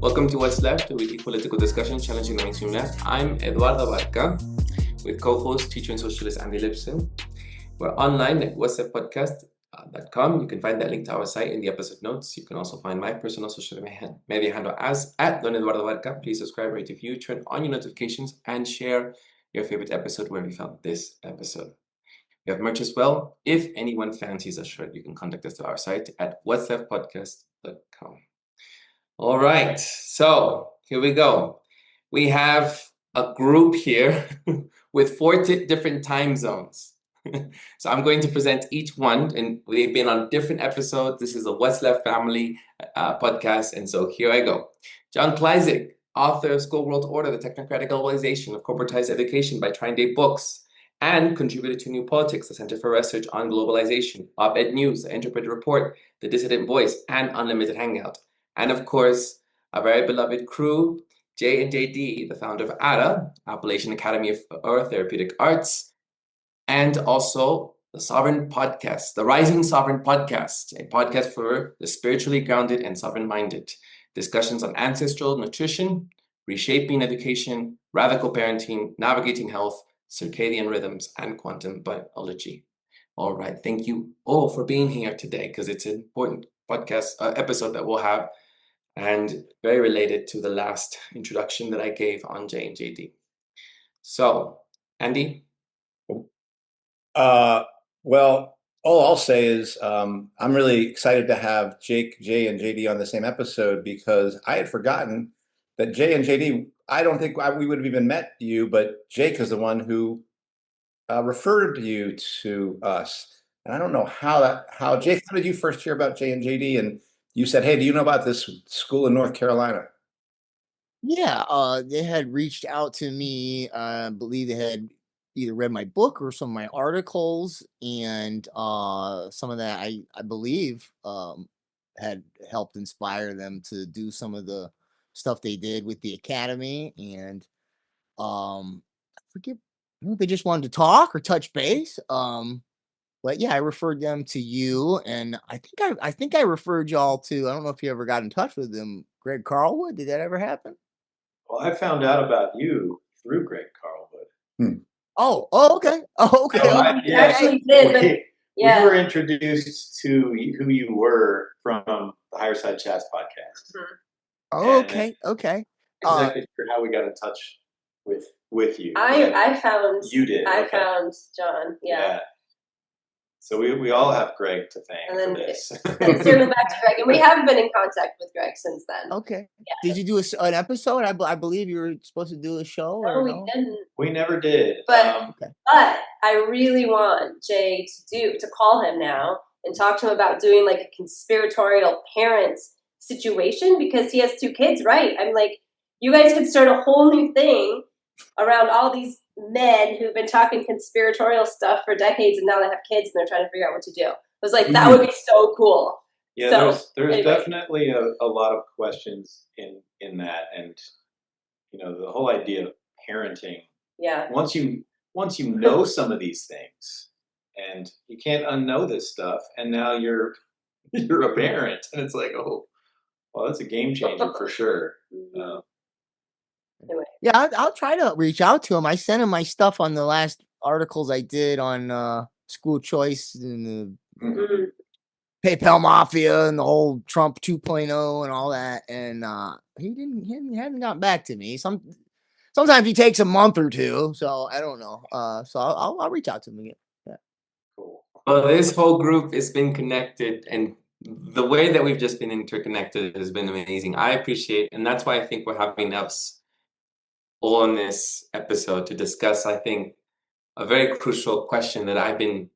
Welcome to What's Left, a weekly political discussion challenging the mainstream left. I'm Eduardo with co-host, teacher and socialist Andy Lipson. We're online at whatsappodcast.com. You can find that link to our site in the episode notes. You can also find my personal social media handle as Don Eduardo Barca. Please subscribe, rate, review, turn on your notifications, and share your favorite episode where we found this episode. We have merch as well. If anyone fancies a shirt, you can contact us to our site at whatsappodcast.com. All right, so here we go. We have a group here with 4 different time zones. So I'm going to present each one, and they've been on different episodes. This is a What's Left family podcast, and so here I go. John Klyczek, author of School World Order, The Technocratic Globalization of Corporatized Education by Trine Books, and contributed to New Politics, the Center for Research on Globalization, Op-Ed News, The Interpreted Report, The Dissident Voice, and Unlimited Hangout. And of course, our very beloved crew, Jay and Jaydee, the founder of ADA, Appalachian Academy of Therapeutic Arts, and also the Sovereign Podcast, the Rising Sovereign Podcast, a podcast for the spiritually grounded and sovereign-minded. Discussions on ancestral nutrition, reshaping education, radical parenting, navigating health, circadian rhythms, and quantum biology. All right, thank you all for being here today, because it's an important podcast episode that we'll have, and very related to the last introduction that I gave on Jay and Jaydee. So, Andy? Well, all I'll say is I'm really excited to have Jay and Jaydee on the same episode, because I had forgotten that Jay and Jaydee, I don't think we would have even met you, but Jake is the one who referred you to us. And I don't know how Jake, how did you first hear about Jay and Jaydee? And you said, hey, do you know about this school in North Carolina? Yeah, they had reached out to me. I believe they had either read my book or some of my articles, and some of that I believe had helped inspire them to do some of the stuff they did with the academy. And I forget, I don't know if they just wanted to talk or touch base. But yeah, I referred them to you, and I think I referred y'all to, I don't know if you ever got in touch with them, Greg Carlwood. Did that ever happen? Well, I found out about you through Greg Carlwood. Oh, okay. Oh, okay. So You actually did, but yeah. We were introduced to who you were from the Higher Side Chats podcast. Oh, okay. Okay. Exactly sure how we got in touch with you. I found You did. I found John. Yeah. So we all have Greg to thank And then for this. circle back to Greg, and we have been in contact with Greg since then. Okay. Yeah. Did you do an episode? I believe you were supposed to do a show. No, or we no? didn't. We never did. But I really want Jay to call him now and talk to him about doing like a conspiratorial parent situation, because he has 2 kids, right? I'm like, you guys could start a whole new thing around all these men who've been talking conspiratorial stuff for decades, and now they have kids and they're trying to figure out what to do. I was like, that would be so cool. Yeah, So, there's anyway. definitely a lot of questions in that, and the whole idea of parenting. Yeah. Once you know some of these things, and you can't unknow this stuff, and now you're a parent, and it's like, oh, well, that's a game changer for sure. Anyway. Yeah, I'll try to reach out to him. I sent him my stuff on the last articles I did on school choice and the PayPal mafia and the whole Trump 2.0 and all that. And he hadn't gotten back to me. Sometimes he takes a month or two, so I don't know. So I'll reach out to him again. Yeah. Cool. Well, this whole group has been connected, and the way that we've just been interconnected has been amazing. I appreciate, and that's why I think we're having us all on this episode to discuss, I think, a very crucial question that I've been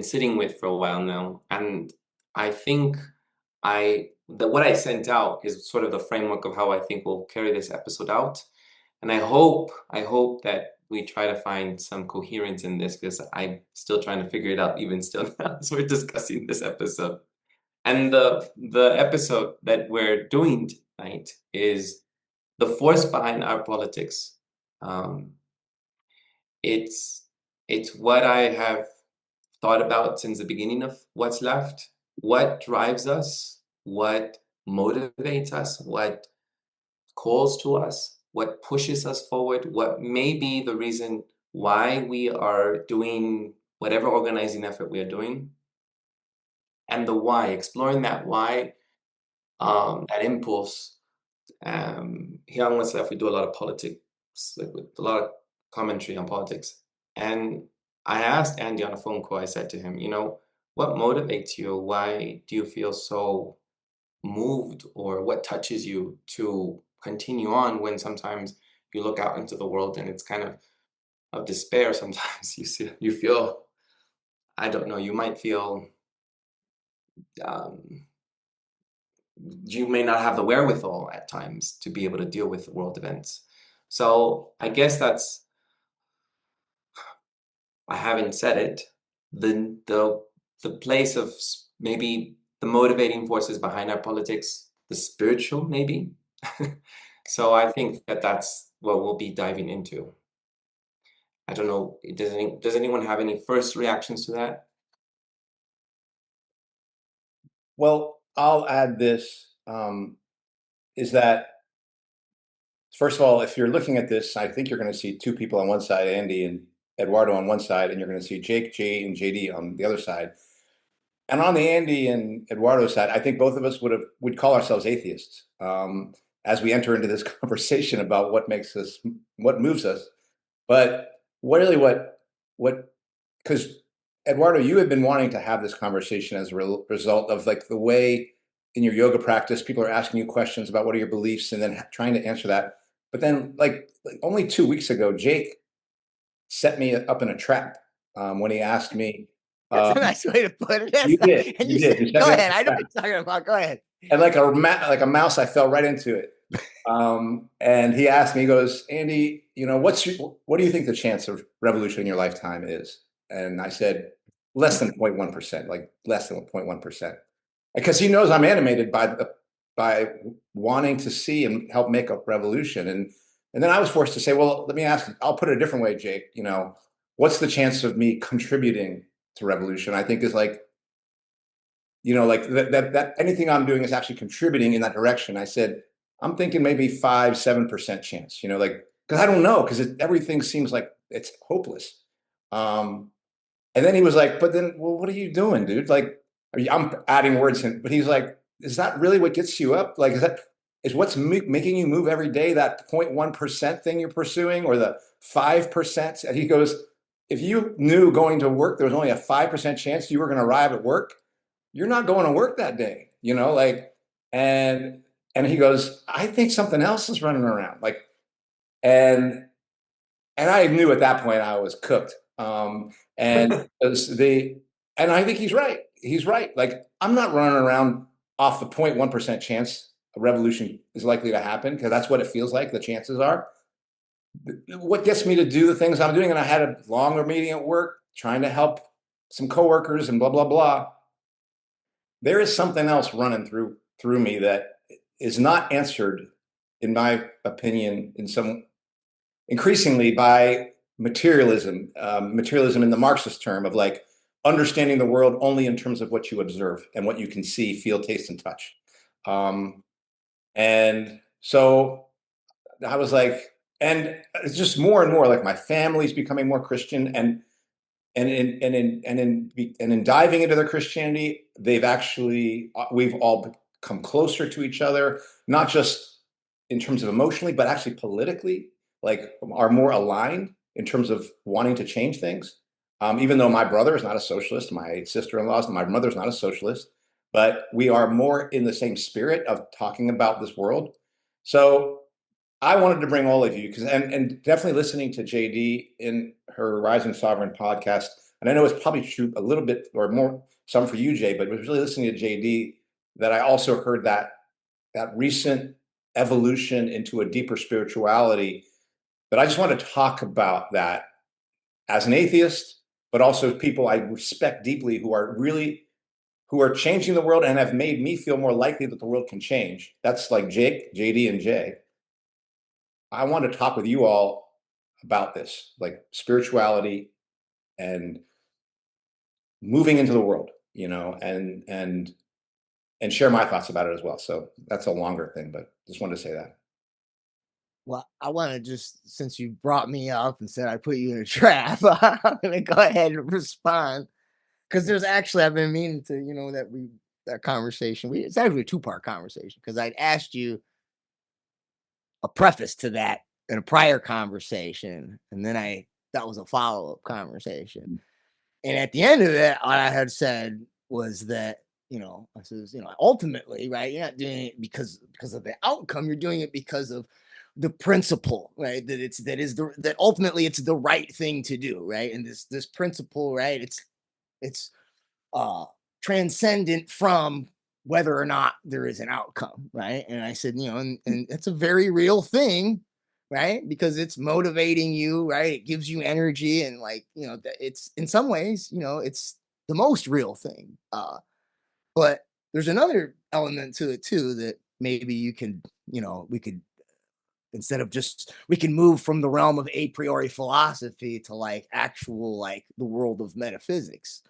sitting with for a while now. And I think what I sent out is sort of the framework of how I think we'll carry this episode out. And I hope that we try to find some coherence in this, because I'm still trying to figure it out even still now as we're discussing this episode. And the episode that we're doing tonight is the force behind our politics. It's what I have thought about since the beginning of What's Left. What drives us? What motivates us, what calls to us, what pushes us forward, what may be the reason why we are doing whatever organizing effort we are doing, and the why, exploring that why, that impulse. Here on What's Left, we do a lot of politics, like with a lot of commentary on politics. And I asked Andy on a phone call, I said to him, what motivates you? Why do you feel so moved, or what touches you to continue on when sometimes you look out into the world and it's kind of despair sometimes? You feel, I don't know, you might feel um, you may not have the wherewithal at times to be able to deal with world events. So I guess I haven't said it, the place of maybe the motivating forces behind our politics, the spiritual maybe. So I think that's what we'll be diving into. I don't know, does anyone have any first reactions to that? Well, I'll add this, is that, first of all, if you're looking at this, I think you're going to see two people on one side, Andy and Eduardo on one side, and you're going to see Jake, Jay, and Jaydee on the other side. And on the Andy and Eduardo side, I think both of us would call ourselves atheists, as we enter into this conversation about what moves us. But really, because Eduardo, you had been wanting to have this conversation as a result of like the way in your yoga practice, people are asking you questions about what are your beliefs, and then trying to answer that. But then, like only 2 weeks ago, Jake set me up in a trap when he asked me. That's a nice way to put it. You did. And You did. You set go me up ahead. in a I know trap. what you're talking about. Go ahead. And like a mouse, I fell right into it. And he asked me, he goes, Andy, what do you think the chance of revolution in your lifetime is? And I said, less than 0.1%, like less than 0.1%. Because he knows I'm animated by wanting to see and help make a revolution. And then I was forced to say, well, let me ask, I'll put it a different way, Jake. What's the chance of me contributing to revolution? I think is like, like that anything I'm doing is actually contributing in that direction. I said, I'm thinking maybe 7% chance, because I don't know, because everything seems like it's hopeless. And then he was like, but then, well, what are you doing, dude? Like, I'm adding words in, but he's like, is that really what gets you up? Like, is what's making you move every day, that 0.1% thing you're pursuing, or the 5%? And he goes, if you knew going to work, there was only a 5% chance you were going to arrive at work, you're not going to work that day, and he goes, I think something else is running around. Like, and I knew at that point I was cooked. And I think he's right. He's right. Like, I'm not running around off the 0.1% chance a revolution is likely to happen, because that's what it feels like the chances are. What gets me to do the things I'm doing, and I had a longer meeting at work trying to help some coworkers and blah, blah, blah. There is something else running through me that is not answered, in my opinion, increasingly by materialism in the Marxist term of like understanding the world only in terms of what you observe and what you can see, feel, taste, and touch. And so I was like, and it's just more and more like my family's becoming more Christian, and in diving into their Christianity, we've all come closer to each other, not just in terms of emotionally, but actually politically, like are more aligned in terms of wanting to change things. Even though my brother is not a socialist, my sister-in-law, my mother's not a socialist, but we are more in the same spirit of talking about this world. So I wanted to bring all of you, because and definitely listening to Jaydee in her Rising Sovereign podcast, and I know it's probably true a little bit or more some for you, Jay, but it was really listening to Jaydee that I also heard that recent evolution into a deeper spirituality. But I just want to talk about that as an atheist, but also people I respect deeply who are changing the world and have made me feel more likely that the world can change. That's like Jake, Jaydee, and Jay. I want to talk with you all about this, like spirituality and moving into the world, and and share my thoughts about it as well. So that's a longer thing, but just wanted to say that. Well, I want to just, since you brought me up and said I put you in a trap, I'm going to go ahead and respond. Because there's actually, I've been meaning to, that conversation. It's actually a 2-part conversation, because I'd asked you a preface to that in a prior conversation. And then that was a follow-up conversation. And at the end of it, what I had said was that, I says, ultimately, right, you're not doing it because of the outcome. You're doing it because of the principle, right? That ultimately it's the right thing to do, right? And this principle, right? It's transcendent from whether or not there is an outcome, right? And I said, and it's a very real thing, right? Because it's motivating you, right? It gives you energy, and it's in some ways, it's the most real thing. But there's another element to it too that maybe we could we can move from the realm of a priori philosophy to actual the world of metaphysics.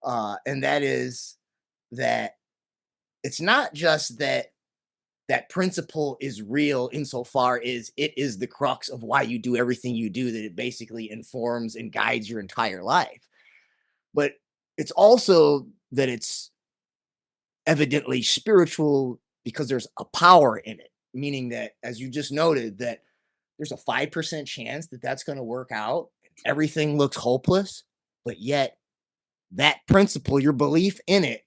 And that is that it's not just that principle is real insofar as it is the crux of why you do everything you do, that it basically informs and guides your entire life. But it's also that it's evidently spiritual because there's a power in it, meaning that, as you just noted, that there's a 5% chance that that's going to work out. Everything looks hopeless, but yet that principle, your belief in it,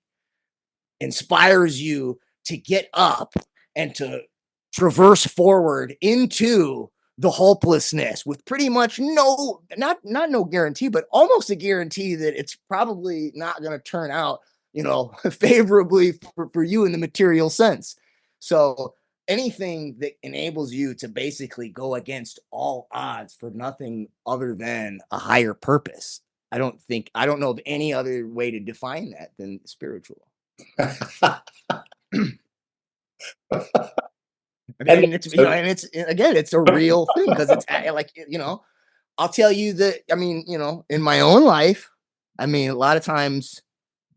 inspires you to get up and to traverse forward into the hopelessness with pretty much not no guarantee, but almost a guarantee that it's probably not going to turn out, favorably for you in the material sense. So anything that enables you to basically go against all odds for nothing other than a higher purpose. I don't know of any other way to define that than spiritual. It's a real thing, because it's I'll tell you that, in my own life, a lot of times,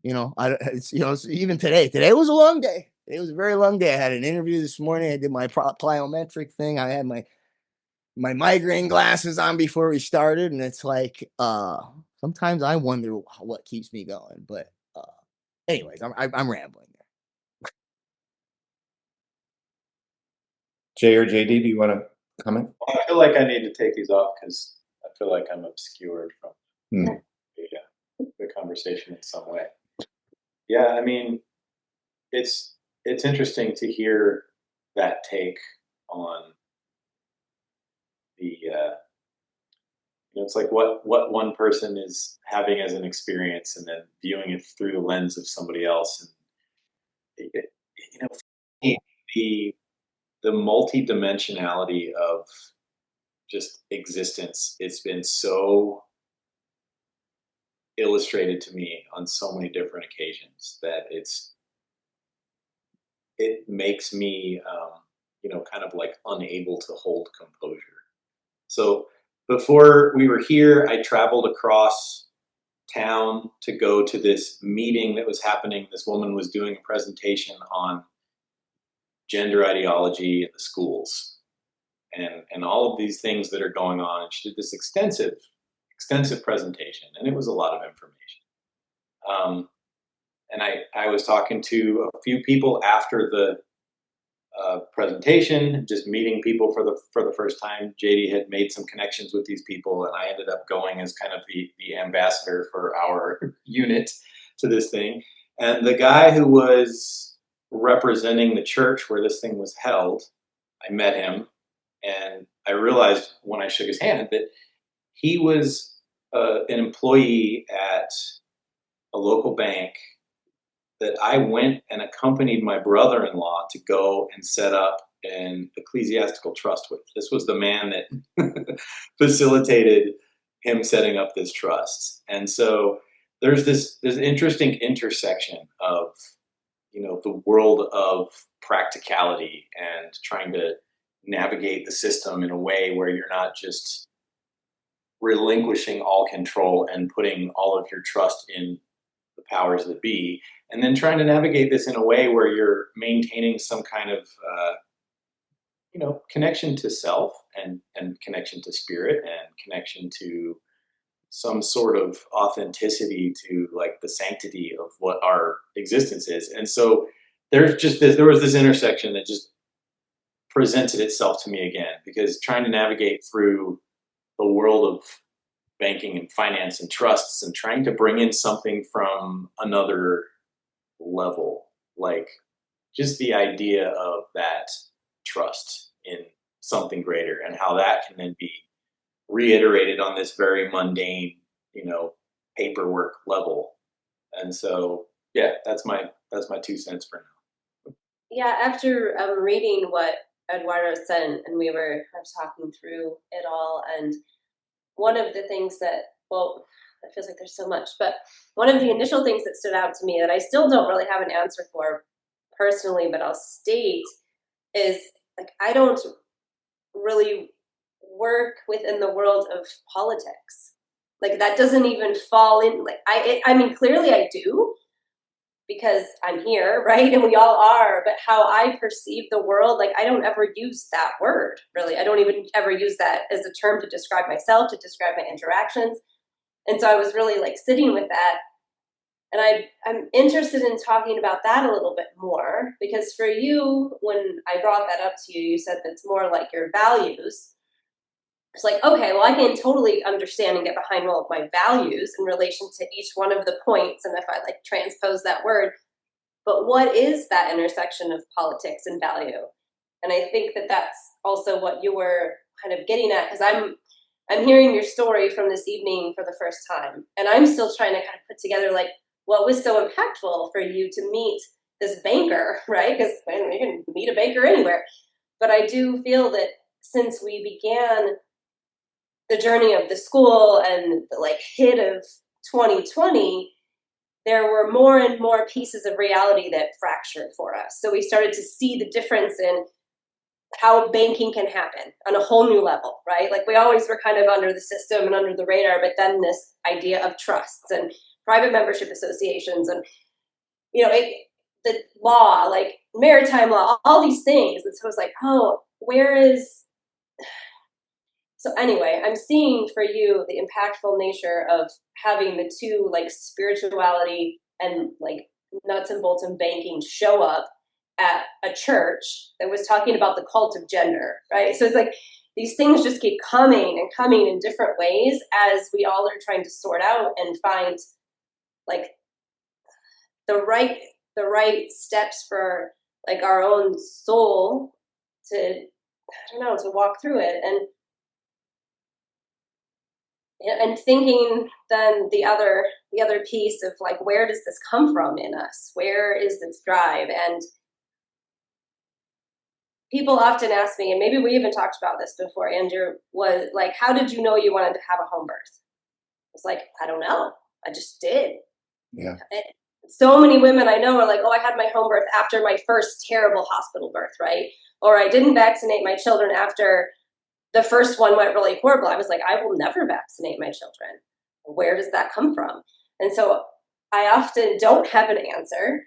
even today was a long day. It was a very long day. I had an interview this morning. I did my plyometric thing. I had my migraine glasses on before we started. And it's sometimes I wonder what keeps me going, but anyways, I'm rambling there. Jay or JD, do you want to comment? Well, I feel like I need to take these off because I feel like I'm obscured from the conversation in some way. Yeah, it's interesting to hear that take on the it's like what one person is having as an experience, and then viewing it through the lens of somebody else. And the multi-dimensionality of just existence, it's been so illustrated to me on so many different occasions that it makes me kind of unable to hold composure. So before we were here, I traveled across town to go to this meeting that was happening. This woman was doing a presentation on gender ideology in the schools and all of these things that are going on. And she did this extensive presentation, and it was a lot of information. And I was talking to a few people after the presentation, just meeting people for the first time. Jaydee had made some connections with these people, and I ended up going as kind of the ambassador for our unit to this thing. And the guy who was representing the church where this thing was held, I met him, and I realized when I shook his hand that he was an employee at a local bank that I went and accompanied my brother-in-law to go and set up an ecclesiastical trust with. This was the man that facilitated him setting up this trust. And so there's this interesting intersection of, the world of practicality and trying to navigate the system in a way where you're not just relinquishing all control and putting all of your trust in the powers that be, and then trying to navigate this in a way where you're maintaining some kind of connection to self and connection to spirit and connection to some sort of authenticity to like the sanctity of what our existence is. And so there was this intersection that just presented itself to me again, because trying to navigate through the world of banking and finance and trusts and trying to bring in something from another level, like just the idea of that trust in something greater and how that can then be reiterated on this very mundane, paperwork level. And so, yeah, that's my 2 cents for now. Yeah, after reading what Eduardo said, and we were talking through it all, and one of the things that, well, it feels like there's so much, but one of the initial things that stood out to me that I still don't really have an answer for personally, but I'll state, is like I don't really work within the world of politics. Like that doesn't even fall in. Like I mean, clearly I do because I'm here, right? And we all are. But how I perceive the world, like I don't ever use that word. Really, I don't even ever use that as a term to describe myself, to describe my interactions. And so I was really like sitting with that. And I'm interested in talking about that a little bit more, because for you, when I brought that up to you, you said that's more like your values. It's like, okay, well, I can totally understand and get behind all of my values in relation to each one of the points. And if I like transpose that word, but what is that intersection of politics and value? And I think that that's also what you were kind of getting at, because I'm hearing your story from this evening for the first time. And I'm still trying to kind of put together like, what was so impactful for you to meet this banker, right? Because you can meet a banker anywhere. But I do feel that since we began the journey of the school and the like hit of 2020, there were more and more pieces of reality that fractured for us. So we started to see the difference in how banking can happen on a whole new level, right? Like we always were kind of under the system and under the radar, but then this idea of trusts and private membership associations and, the law, like maritime law, all these things. And so I was like, oh, where is... So anyway, I'm seeing for you the impactful nature of having the two, like spirituality and like nuts and bolts and banking show up at a church that was talking about the cult of gender, right? So it's like these things just keep coming and coming in different ways as we all are trying to sort out and find like the right steps for like our own soul to walk through it. And thinking then the other piece of like, where does this come from in us? Where is this drive? And people often ask me, and maybe we even talked about this before, Andrew, was like, how did you know you wanted to have a home birth? It's like, I don't know. I just did. Yeah. So many women I know are like, oh, I had my home birth after my first terrible hospital birth, right? Or I didn't vaccinate my children after the first one went really horrible. I was like, I will never vaccinate my children. Where does that come from? And so I often don't have an answer,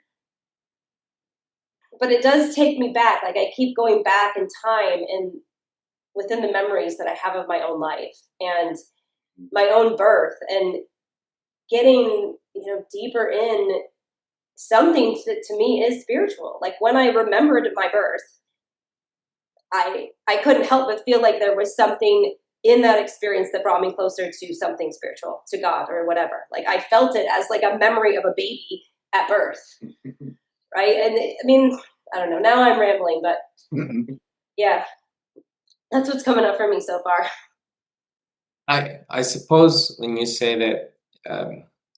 but it does take me back. Like I keep going back in time and within the memories that I have of my own life and my own birth and getting, deeper in something that to me is spiritual. Like when I remembered my birth, I couldn't help but feel like there was something in that experience that brought me closer to something spiritual, to God or whatever. Like I felt it as like a memory of a baby at birth. Right. And I mean, I don't know, now I'm rambling, but yeah, that's what's coming up for me so far. I suppose when you say that,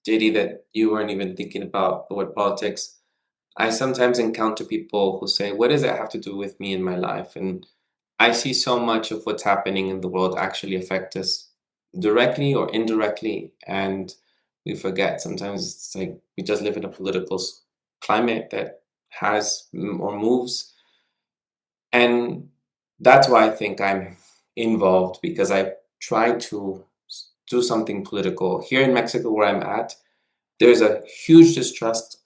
Jaydee, that you weren't even thinking about the word politics, I sometimes encounter people who say, what does that have to do with me in my life? And I see so much of what's happening in the world actually affect us directly or indirectly. And we forget sometimes it's like we just live in a political climate that has or moves. And that's why I think I'm involved, because I try to do something political. Here in Mexico, where I'm at, there's a huge distrust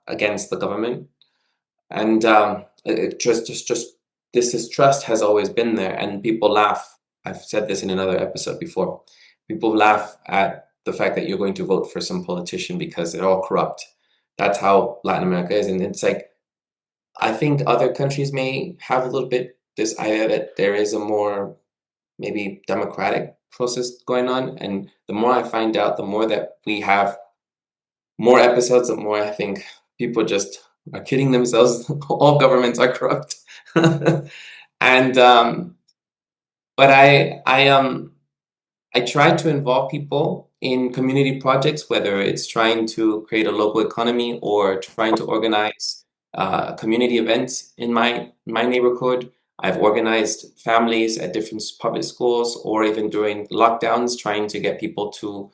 against the government, and just this distrust has always been there, and people laugh. I've said this in another episode before. People laugh at the fact that you're going to vote for some politician because they're all corrupt. That's how Latin America is, and it's like, I think other countries may have a little bit this idea that there is a more maybe democratic process going on, and the more I find out, the more that we have more episodes, the more I think people just are kidding themselves. All governments are corrupt. And but I try to involve people in community projects, whether it's trying to create a local economy or trying to organize community events in my neighborhood. I've organized families at different public schools, or even during lockdowns, trying to get people to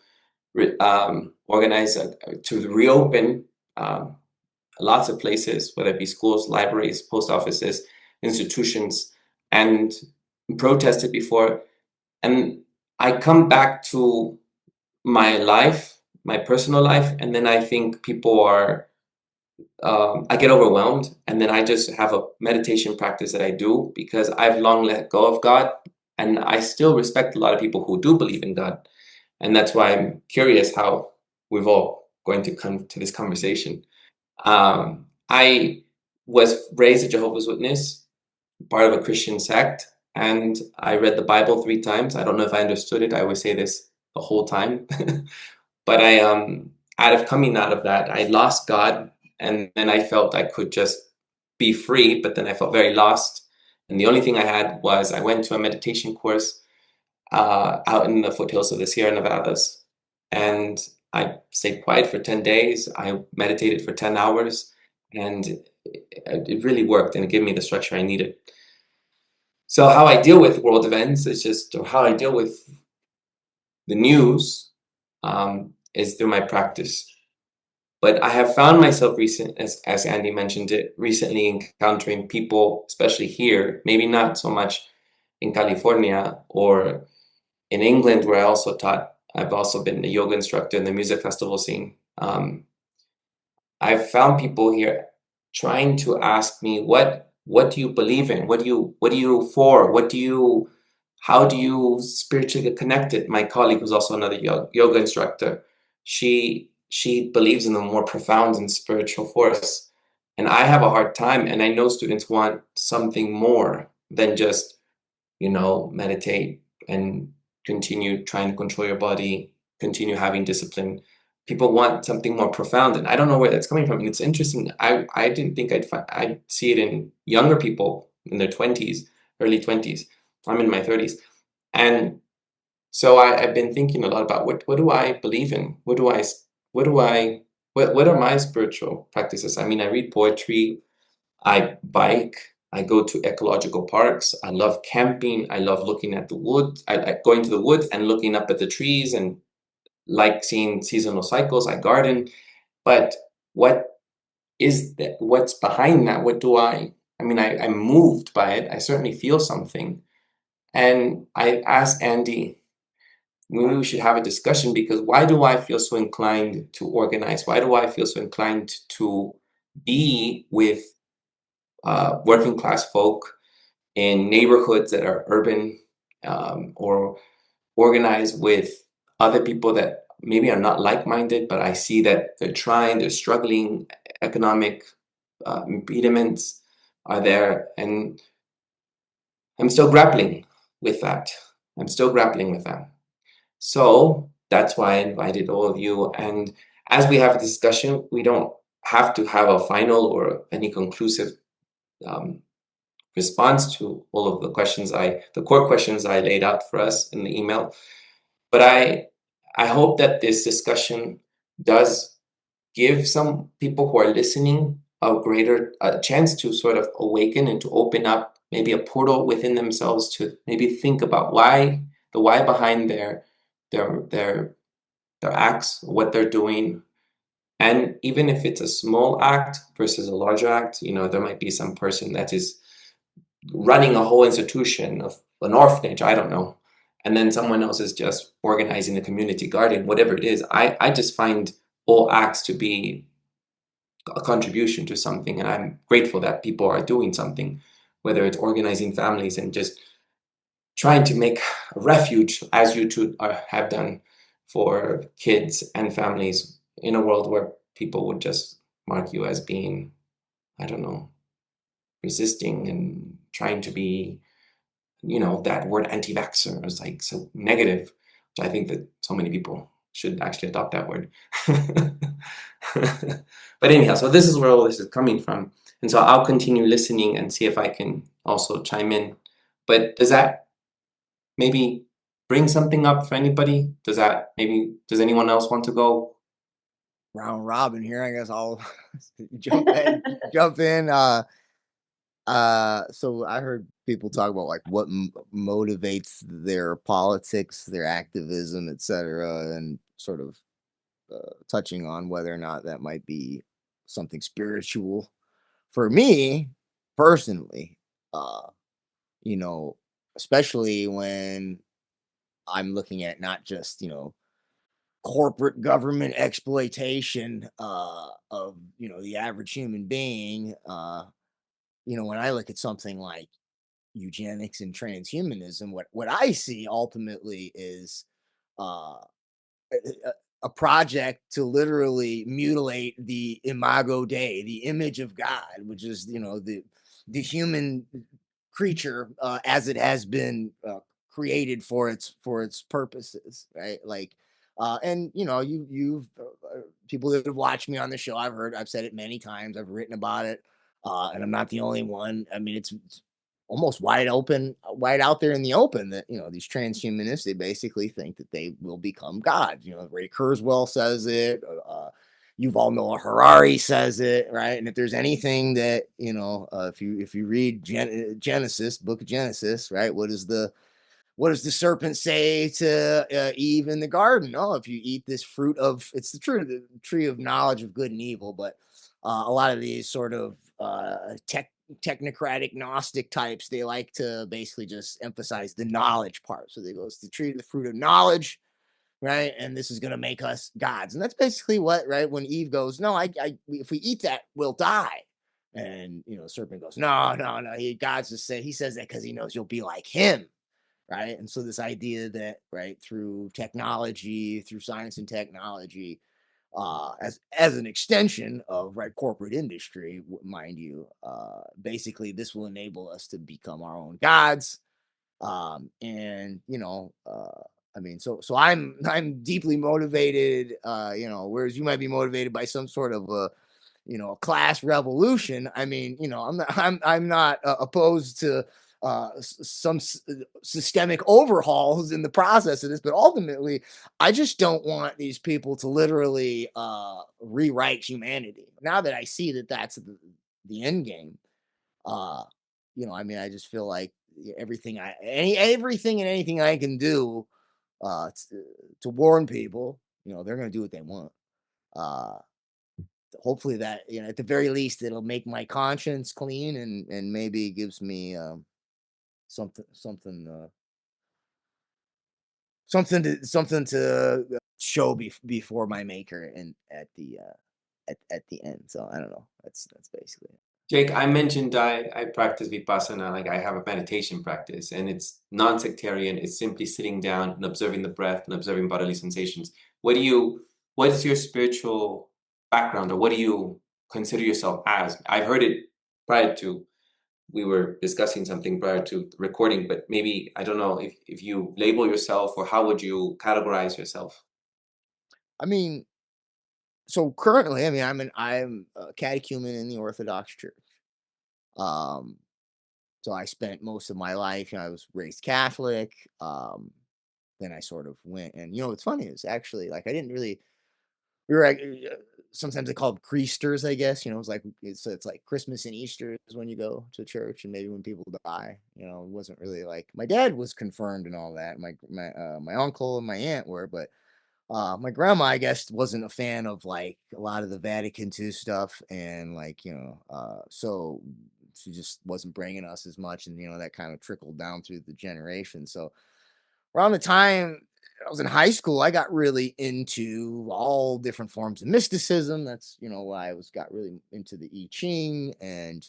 organize to reopen lots of places, whether it be schools, libraries, post offices, institutions, and protested before. And I come back to my life, my personal life, and then I think people are, I get overwhelmed, and then I just have a meditation practice that I do because I've long let go of God, and I still respect a lot of people who do believe in God. And that's why I'm curious how we've all going to come to this conversation. I was raised a Jehovah's Witness, part of a Christian sect, and I read the Bible 3 times. I don't know if I understood it. I always say this the whole time. But I, out of coming out of that, I lost God, and then I felt I could just be free, but then I felt very lost. And the only thing I had was I went to a meditation course out in the foothills of the Sierra Nevadas, and I stayed quiet for 10 days. I meditated for 10 hours, and it really worked, and it gave me the structure I needed. So how I deal with world events is just, or how I deal with the news is through my practice. But I have found myself as Andy mentioned it, recently encountering people, especially here, maybe not so much in California or in England, where I also taught. I've also been a yoga instructor in the music festival scene. I've found people here trying to ask me, what do you believe in? What are you for? How do you spiritually get connected? My colleague, who's also another yoga instructor, she believes in the more profound and spiritual force. And I have a hard time, and I know students want something more than just, meditate and continue trying to control your body, continue having discipline. People want something more profound, and I don't know where that's coming from. And it's interesting. I didn't think I'd see it in younger people in their 20s, early 20s. I'm in my 30s. And so I've been thinking a lot about what do I believe in? What are my spiritual practices? I mean, I read poetry, I bike, I go to ecological parks, I love camping, I love looking at the woods, I like going to the woods and looking up at the trees, and like seeing seasonal cycles. I garden. But what is that? What's behind that? I'm moved by it. I certainly feel something. And I asked Andy, maybe we should have a discussion, because why do I feel so inclined to organize? Why do I feel so inclined to be with working class folk in neighborhoods that are urban, or organize with other people that maybe are not like-minded, but I see that they're struggling, economic impediments are there, and I'm still grappling with that. So that's why I invited all of you. And as we have a discussion, we don't have to have a final or any conclusive response to all of the core questions I laid out for us in the email. But I hope that this discussion does give some people who are listening a greater chance to sort of awaken and to open up maybe a portal within themselves to maybe think about the why behind their acts, what they're doing. And even if it's a small act versus a larger act, there might be some person that is running a whole institution of an orphanage, I don't know, and then someone else is just organizing a community garden, whatever it is. I just find all acts to be a contribution to something. And I'm grateful that people are doing something, whether it's organizing families and just trying to make a refuge, as you two have done, for kids and families in a world where people would just mark you as being, I don't know, resisting and trying to be, that word anti-vaxxer is like so negative, which I think that so many people should actually adopt that word. But anyhow, so this is where all this is coming from. And so I'll continue listening and see if I can also chime in. But does that maybe bring something up for anybody? Does anyone else want to go? Round robin here. I guess I'll jump in. So I heard people talk about like what motivates their politics, their activism, etc., and sort of touching on whether or not that might be something spiritual. For me personally, uh, you know, especially when I'm looking at not just corporate government exploitation of the average human being. When I look at something like eugenics and transhumanism, what I see ultimately is uh, a project to literally mutilate the imago Dei, the image of God, which is the human creature as it has been created for its purposes, right? Like, and you've people that have watched me on the show, I've said it many times, I've written about it, and I'm not the only one. I mean, it's almost wide open, wide out there in the open that these transhumanists, they basically think that they will become gods. Ray Kurzweil says it. Yuval Noah Harari says it, right? And if there's anything that if you read Genesis, Book of Genesis, right? What does the serpent say to Eve in the garden? Oh, if you eat this fruit of, it's the tree of knowledge of good and evil. But a lot of these sort of technocratic Gnostic types, they like to basically just emphasize the knowledge part. So they go, it's the tree of the fruit of knowledge, right? And this is going to make us gods. And that's basically what, right? When Eve goes, no, if we eat that, we'll die. And, serpent goes, no. God's just say, he says that because he knows you'll be like him. Right. And so this idea that, right, through technology, through science and technology, as an extension of corporate industry, mind you, basically this will enable us to become our own gods. And I mean, so I'm deeply motivated, whereas you might be motivated by some sort of a class revolution. I mean, I'm not opposed to some systemic overhauls in the process of this, but ultimately I just don't want these people to literally rewrite humanity. Now that I see that that's the end game, uh I mean, I just feel like everything and anything I can do to warn people, they're going to do what they want. uh Hopefully that, at the very least, it'll make my conscience clean, and maybe gives me something something to show before my maker and at the end. So I don't know, that's basically it. Jake, I mentioned I practice Vipassana, like I have a meditation practice, and it's non-sectarian. It's simply sitting down and observing the breath and observing bodily sensations. What's your spiritual background, or what do you consider yourself as? I've heard it prior to, we were discussing something prior to recording, but maybe, I don't know if you label yourself, or how would you categorize yourself? I mean, so currently, I mean, I'm a catechumen in the Orthodox Church. um so I spent most of my life, I was raised Catholic. Then I sort of went, and what's funny is actually, like, I didn't really, we were like, sometimes they call them creasters, I guess. It's like it's like Christmas and Easter is when you go to church, and maybe when people die. It wasn't really like, my dad was confirmed and all that. My uncle and my aunt were, but my grandma, I guess, wasn't a fan of like a lot of the Vatican II stuff, and like so she just wasn't bringing us as much, and that kind of trickled down through the generation. So around the time I was in high school, I got really into all different forms of mysticism. That's, why I got really into the I Ching and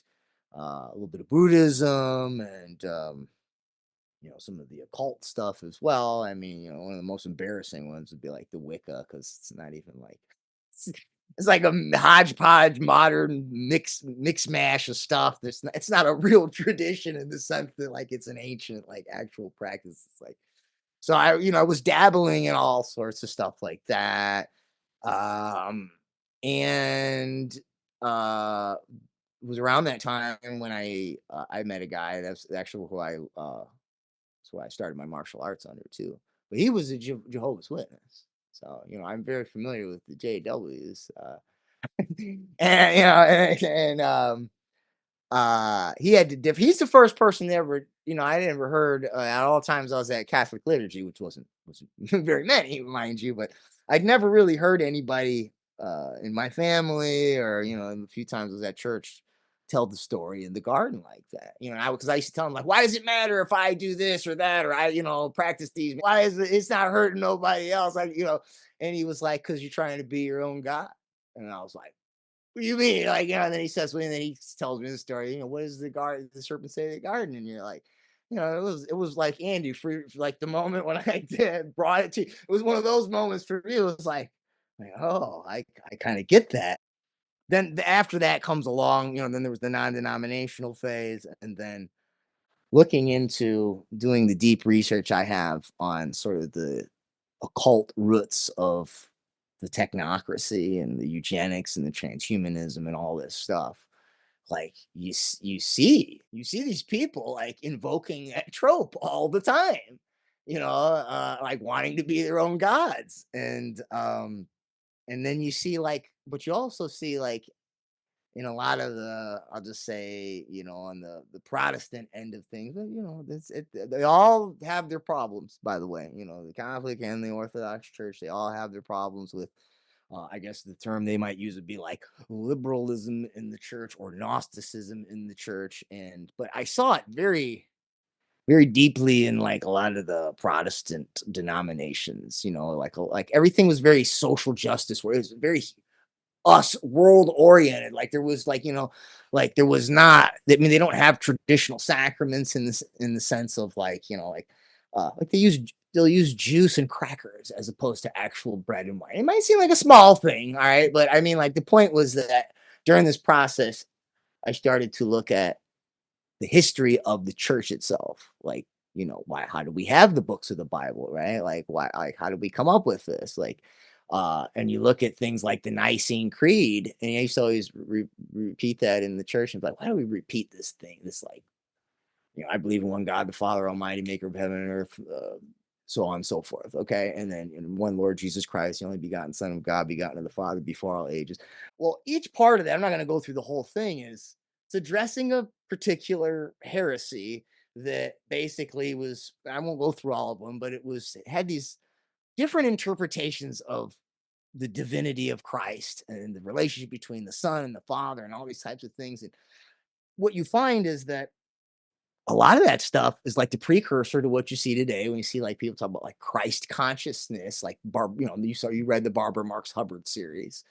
a little bit of Buddhism and some of the occult stuff as well. I mean, one of the most embarrassing ones would be like the Wicca, because it's not even like it's, it's like a hodgepodge modern mix mash of stuff. It's not a real tradition in the sense that like it's an ancient like actual practice. It's like so I was dabbling in all sorts of stuff like that. Um and it was around that time when I met a guy that's actually who I started my martial arts under too. But he was a Jehovah's Witness. So, I'm very familiar with the JWs. And he had to he's the first person that ever, I never heard at all times I was at Catholic liturgy, which wasn't very many, mind you, but I'd never really heard anybody in my family or, a few times I was at church tell the story in the garden like that. Because I used to tell him like, why does it matter if I do this or that or I, practice these? Why is it's not hurting nobody else? Like, and he was like, because you're trying to be your own God. And I was like, what do you mean? Like, and then he says, and then he tells me the story, what does the serpent say to the garden? And you're like, it was like Andy for like the moment when I brought it to you. It was one of those moments for me. It was like, oh, I kind of get that. Then after that comes along, then there was the non-denominational phase. And then looking into doing the deep research I have on sort of the occult roots of the technocracy and the eugenics and the transhumanism and all this stuff. Like you see these people like invoking that trope all the time, like wanting to be their own gods. And then you see like, but you also see like in a lot of I'll just say, on the Protestant end of things, but, they all have their problems, by the way, the Catholic and the Orthodox Church, they all have their problems with, I guess the term they might use would be like liberalism in the church or Gnosticism in the church. But I saw it very, very deeply in like a lot of the Protestant denominations, like everything was very social justice, where it was very us world oriented. Like there was like, like there was not, I mean, they don't have traditional sacraments in the sense of like, like they'll use juice and crackers as opposed to actual bread and wine. It might seem like a small thing, all right, but I mean, like the point was that during this process, I started to look at the history of the church itself. Like, how do we have the books of the Bible, right? Like, why, like, how did we come up with this? Like, and you look at things like the Nicene Creed, and I used to always repeat that in the church and be like, why do we repeat this thing? This, like, I believe in one God, the Father Almighty, maker of heaven and earth, so on and so forth. Okay. And then in one Lord Jesus Christ, the only begotten Son of God, begotten of the Father before all ages. Well, each part of that, I'm not going to go through the whole thing, is it's addressing a particular heresy that basically was, I won't go through all of them, but it had these different interpretations of the divinity of Christ and the relationship between the Son and the Father and all these types of things. And what you find is that a lot of that stuff is like the precursor to what you see today when you see like people talk about like Christ consciousness, like you read the Barbara Marx Hubbard series,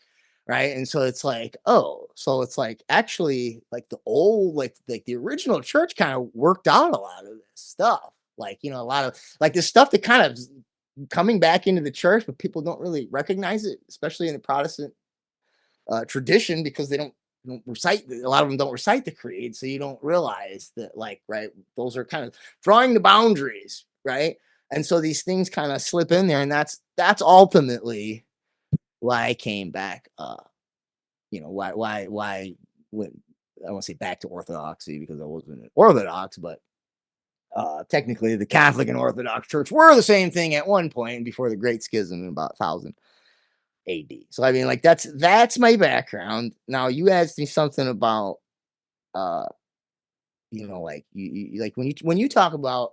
right? And so it's like, oh, so it's like actually like the old, like the original church kind of worked out a lot of this stuff. Like, a lot of like this stuff that kind of coming back into the church, but people don't really recognize it, especially in the Protestant tradition, because they don't recite, a lot of them don't recite the creed, so you don't realize that, like, right, those are kind of drawing the boundaries, right? And so these things kind of slip in there, and that's ultimately why I came back. Why when I want to say back to Orthodoxy, because I wasn't Orthodox, but technically the Catholic and Orthodox Church were the same thing at one point before the Great Schism in about 1000 AD. So I mean, like that's my background. Now you asked me something about uh like you like when you talk about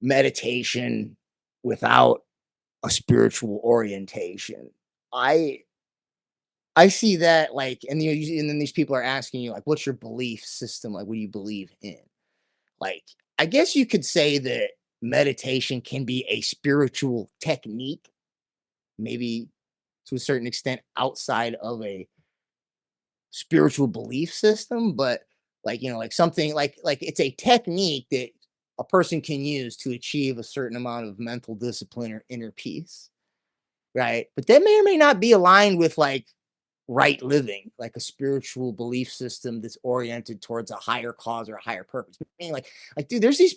meditation without a spiritual orientation. I see that like, and then these people are asking you like, what's your belief system? Like, what do you believe in? Like, I guess you could say that meditation can be a spiritual technique, maybe to a certain extent outside of a spiritual belief system, but like, like something like it's a technique that a person can use to achieve a certain amount of mental discipline or inner peace, right? But that may or may not be aligned with like right living, like a spiritual belief system that's oriented towards a higher cause or a higher purpose. I mean, like, dude, there's these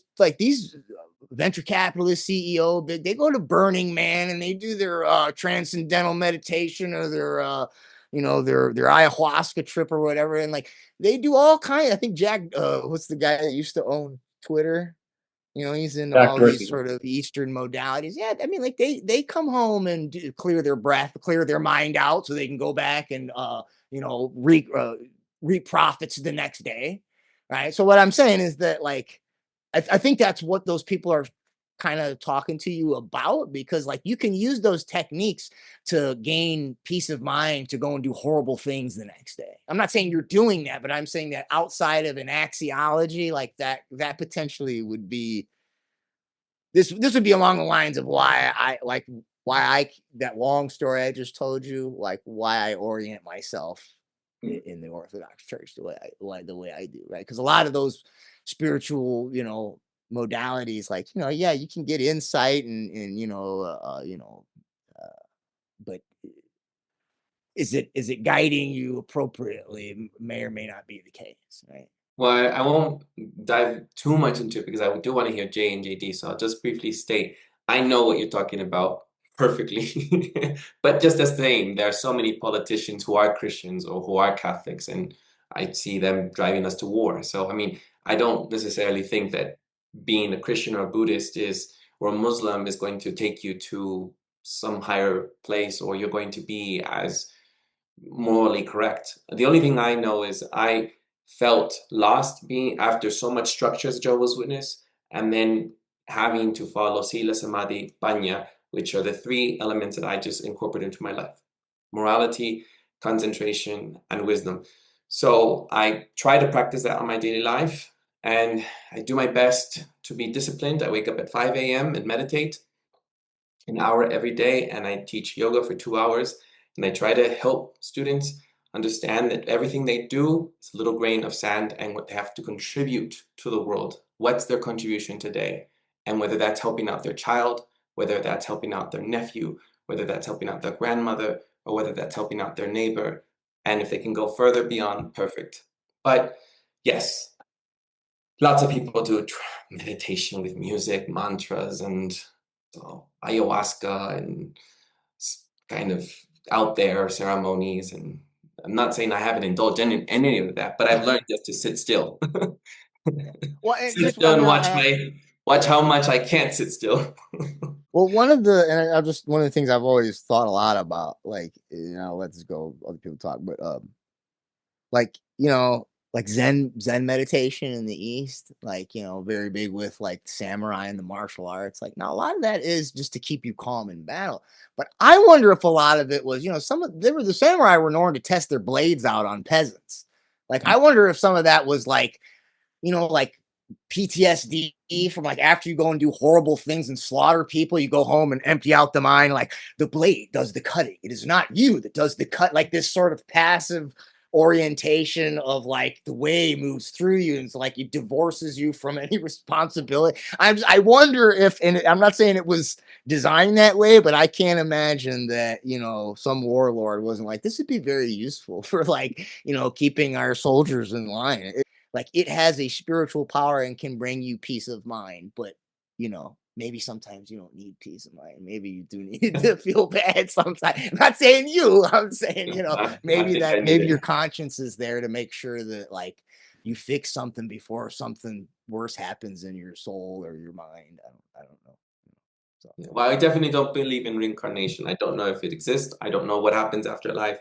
venture capitalist CEO, they go to Burning Man and they do their transcendental meditation or their their ayahuasca trip or whatever, and like they do all kind. I think Jack, what's the guy that used to own Twitter? He's into Jack all these Dorsey. sort of Eastern modalities. Yeah, I mean, like they come home and clear their breath, clear their mind out, so they can go back and reap profits the next day, right? So what I'm saying is that like I think that's what those people are kind of talking to you about, because like you can use those techniques to gain peace of mind to go and do horrible things the next day. I'm not saying you're doing that, but I'm saying that outside of an axiology like that potentially would be this would be along the lines of why I that long story I just told you, like why I orient myself in the Orthodox Church the way I do, right? Because a lot of those spiritual, modalities, like yeah, you can get insight and but is it guiding you appropriately? May or may not be the case, right? Well, I won't dive too much into it because I do want to hear Jay and JD. So I'll just briefly state I know what you're talking about perfectly. But just the same, there are so many politicians who are Christians or who are Catholics, and I see them driving us to war. So, I mean, I don't necessarily think that being a Christian or a Buddhist or a Muslim is going to take you to some higher place, or you're going to be as morally correct. The only thing I know is I felt lost being after so much structure as Jehovah's Witness, and then having to follow Sila, Samadhi, Panya, which are the three elements that I just incorporate into my life: morality, concentration, and wisdom. So I try to practice that on my daily life, and I do my best to be disciplined. I wake up at 5 a.m. and meditate an hour every day, and I teach yoga for 2 hours, and I try to help students understand that everything they do is a little grain of sand and what they have to contribute to the world. What's their contribution today? And whether that's helping out their child, whether that's helping out their nephew, whether that's helping out their grandmother, or whether that's helping out their neighbor. And if they can go further beyond, perfect. But yes, lots of people do meditation with music, mantras, and ayahuasca, and kind of out there ceremonies. And I'm not saying I haven't indulged in any of that, but I've learned just to sit still. Well, and Sit just still and watch how much I can't sit still. well, one of the things I've always thought a lot about, like, let this go, other people talk, but like, like Zen meditation in the East, like, very big with like samurai and the martial arts. Like, now a lot of that is just to keep you calm in battle. But I wonder if a lot of it was, the samurai were known to test their blades out on peasants. Like, I wonder if some of that was like, like PTSD from like after you go and do horrible things and slaughter people, you go home and empty out the mind. Like, the blade does the cutting. It is not you that does the cut. Like this sort of passive orientation of like the way it moves through you, and so like it divorces you from any responsibility. I wonder if, and I'm not saying it was designed that way, but I can't imagine that some warlord wasn't like, this would be very useful for like keeping our soldiers in line. Like, it has a spiritual power and can bring you peace of mind, but maybe sometimes you don't need peace of mind. Maybe you do need to feel bad sometimes. I'm not saying you. I'm saying, I maybe think I need your it. conscience is there to make sure that like you fix something before something worse happens in your soul or your mind. I don't know. So Well, I definitely don't believe in reincarnation. I don't know if it exists. I don't know what happens after life.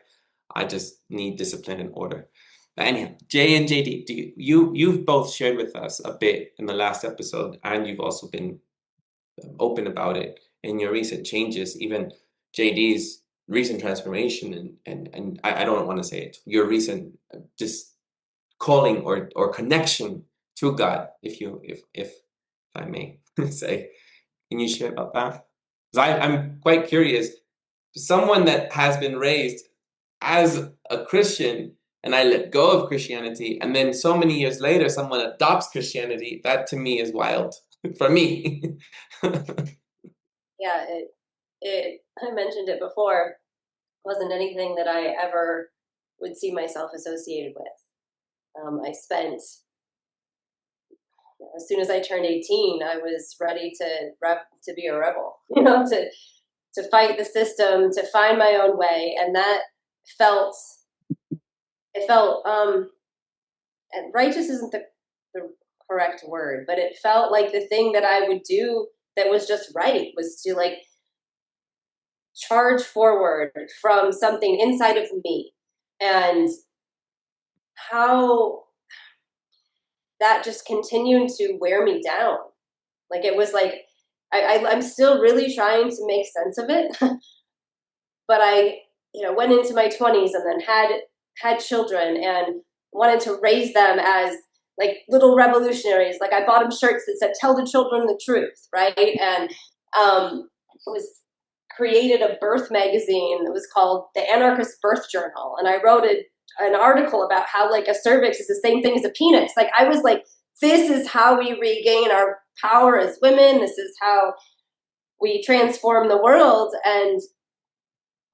I just need discipline and order. But anyhow, Jay and JD, you've both shared with us a bit in the last episode, and you've also been open about it in your recent changes, even JD's recent transformation, and I don't want to say it, your recent just calling or connection to God, if I may. say. Can you share about that? Because I'm quite curious. Someone that has been raised as a Christian and I let go of Christianity, and then so many years later, someone adopts Christianity, that to me is wild for me. Yeah, I mentioned it before, wasn't anything that I ever would see myself associated with. I spent, as soon as I turned 18, I was ready to be a rebel, to fight the system, to find my own way. And that felt, and righteous isn't the correct word, but it felt like the thing that I would do that was just right was to like charge forward from something inside of me. And how that just continued to wear me down. Like it was like I'm still really trying to make sense of it. But I, went into my 20s and then had children and wanted to raise them as like little revolutionaries. Like I bought them shirts that said "Tell the children the truth," right? And was created a birth magazine that was called the Anarchist Birth Journal, and I wrote an article about how like a cervix is the same thing as a penis. Like I was like, this is how we regain our power as women. This is how we transform the world. And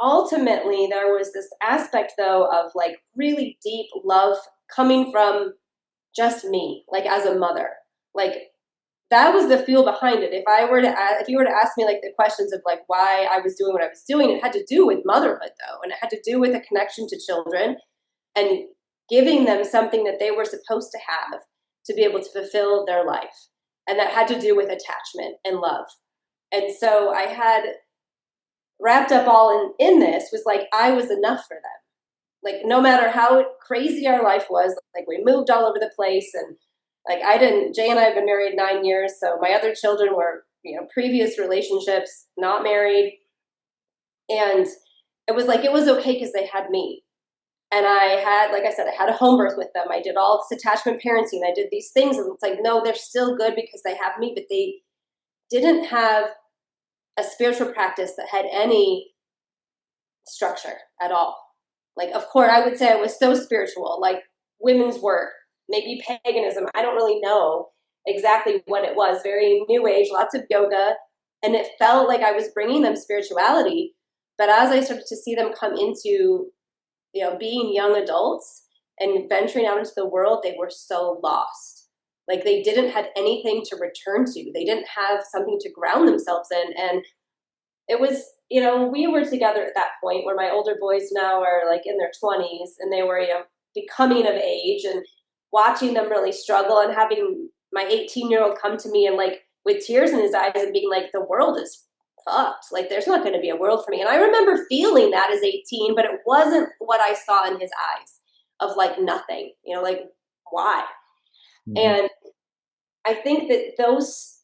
ultimately there was this aspect though of like really deep love coming from just me, like as a mother. Like that was the fuel behind it. If you were to ask me like the questions of like why I was doing what I was doing, it had to do with motherhood though. And it had to do with a connection to children and giving them something that they were supposed to have to be able to fulfill their life. And that had to do with attachment and love. And so I had wrapped up all in this was like, I was enough for them. Like, no matter how crazy our life was, like we moved all over the place. And like, Jay and I have been married 9 years. So my other children were, previous relationships, not married. And it was like, it was okay because they had me. And I had, like I said, I had a home birth with them. I did all this attachment parenting. I did these things. And it's like, no, they're still good because they have me, but they didn't have a spiritual practice that had any structure at all. Like, of course, I would say I was so spiritual, like women's work, maybe paganism. I don't really know exactly what it was. Very new age, lots of yoga. And it felt like I was bringing them spirituality. But as I started to see them come into, being young adults and venturing out into the world, they were so lost. Like they didn't have anything to return to. They didn't have something to ground themselves in. And it was, we were together at that point where my older boys now are like in their 20s and they were, becoming of age, and watching them really struggle and having my 18-year-old come to me and like with tears in his eyes and being like, the world is fucked. Like there's not going to be a world for me. And I remember feeling that as 18, but it wasn't what I saw in his eyes of like nothing, like why? Mm-hmm. And I think that those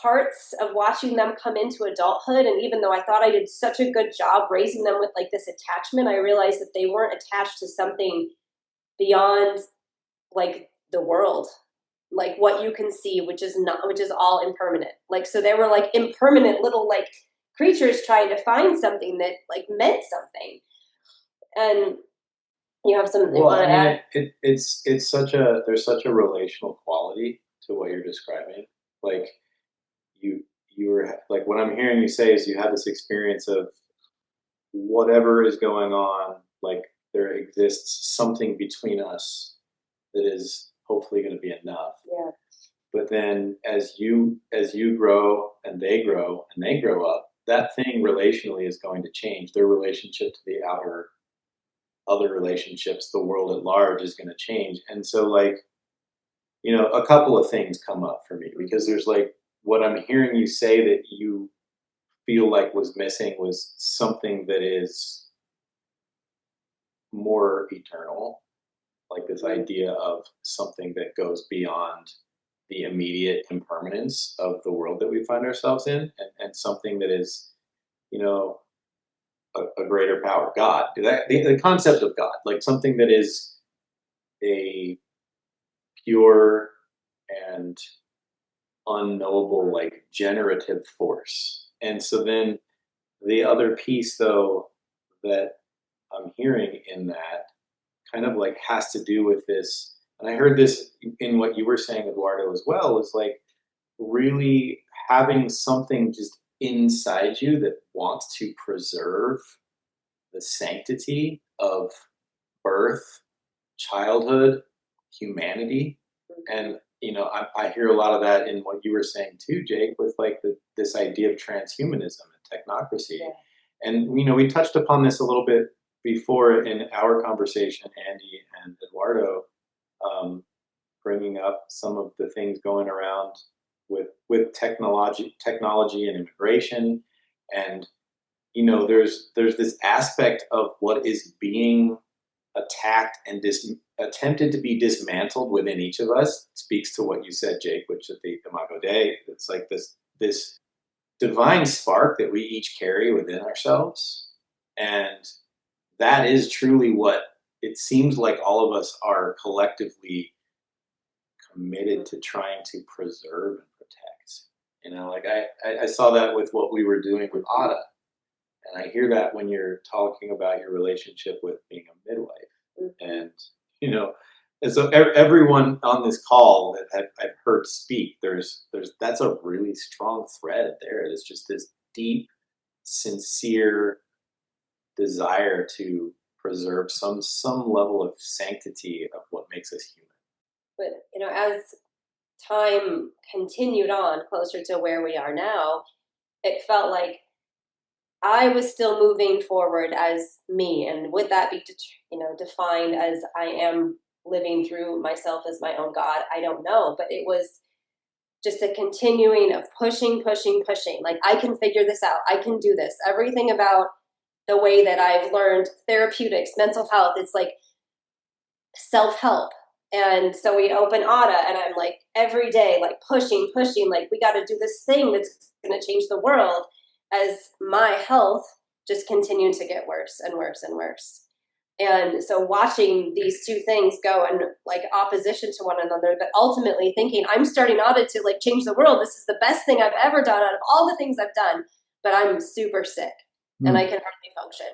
parts of watching them come into adulthood, and even though I thought I did such a good job raising them with like this attachment, I realized that they weren't attached to something beyond like the world, like what you can see, which is all impermanent. Like, so they were like impermanent little like creatures trying to find something that like meant something. And you have something you want to add? There's such a relational quality to what you're describing. Like you were like, what I'm hearing you say is you had this experience of whatever is going on, like there exists something between us that is hopefully going to be enough. Yeah. But then as you grow and they grow up, that thing relationally is going to change. Their relationship to the other relationships, the world at large is going to change. And so like, a couple of things come up for me, because there's like, what I'm hearing you say that you feel like was missing was something that is more eternal, like this idea of something that goes beyond the immediate impermanence of the world that we find ourselves in, and something that is, a greater power, God. The concept of God, like something that is a pure and unknowable, like generative force. And so then the other piece, though, that I'm hearing in that kind of like has to do with this, and I heard this in what you were saying, Eduardo, as well, is like really having something just inside you that wants to preserve the sanctity of birth, childhood, humanity. And I hear a lot of that in what you were saying too, Jake, with like this idea of transhumanism and technocracy. Yeah. And we touched upon this a little bit before in our conversation, Andy and Eduardo, bringing up some of the things going around with technology and immigration, and there's this aspect of what is being attacked and attempted to be dismantled within each of us. It speaks to what you said, Jake, which is the Imago Dei. It's like this divine spark that we each carry within ourselves, and that is truly what it seems like all of us are collectively committed to trying to preserve and protect. Like I saw that with what we were doing with Ada, and I hear that when you're talking about your relationship with being a midwife. And and so everyone on this call that I've heard speak, there's that's a really strong thread there. It's just this deep, sincere desire to preserve some level of sanctity of what makes us human. But as time continued on closer to where we are now, it felt like I was still moving forward as me, and would that be defined as I am living through myself as my own God? I don't know, but it was just a continuing of pushing. Like, I can figure this out. I can do this. Everything about the way that I've learned therapeutics, mental health, it's like self-help. And so we open Ada, and I'm like every day, like pushing, like we got to do this thing that's going to change the world, as my health just continued to get worse and worse and worse. And so watching these two things go in like opposition to one another, but ultimately thinking I'm starting Ada to like change the world. This is the best thing I've ever done out of all the things I've done, but I'm super sick and I can hardly function.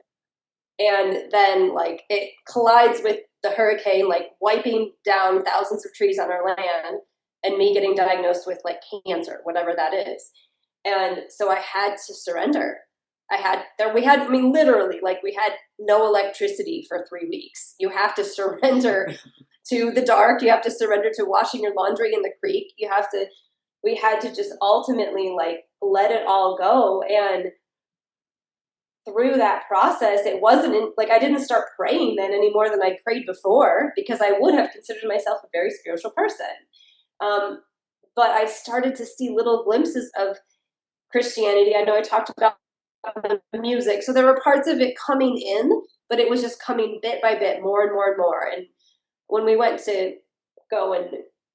And then like it collides with the hurricane, like wiping down thousands of trees on our land, and me getting diagnosed with like cancer, whatever that is. And so I had to surrender. Literally, like we had no electricity for 3 weeks. You have to surrender to the dark. You have to surrender to washing your laundry in the creek. We had to just ultimately like let it all go. And through that process, it wasn't like I didn't start praying then any more than I prayed before, because I would have considered myself a very spiritual person. But I started to see little glimpses of Christianity. I know I talked about the music, so there were parts of it coming in, but it was just coming bit by bit, more and more and more. And when we went to go and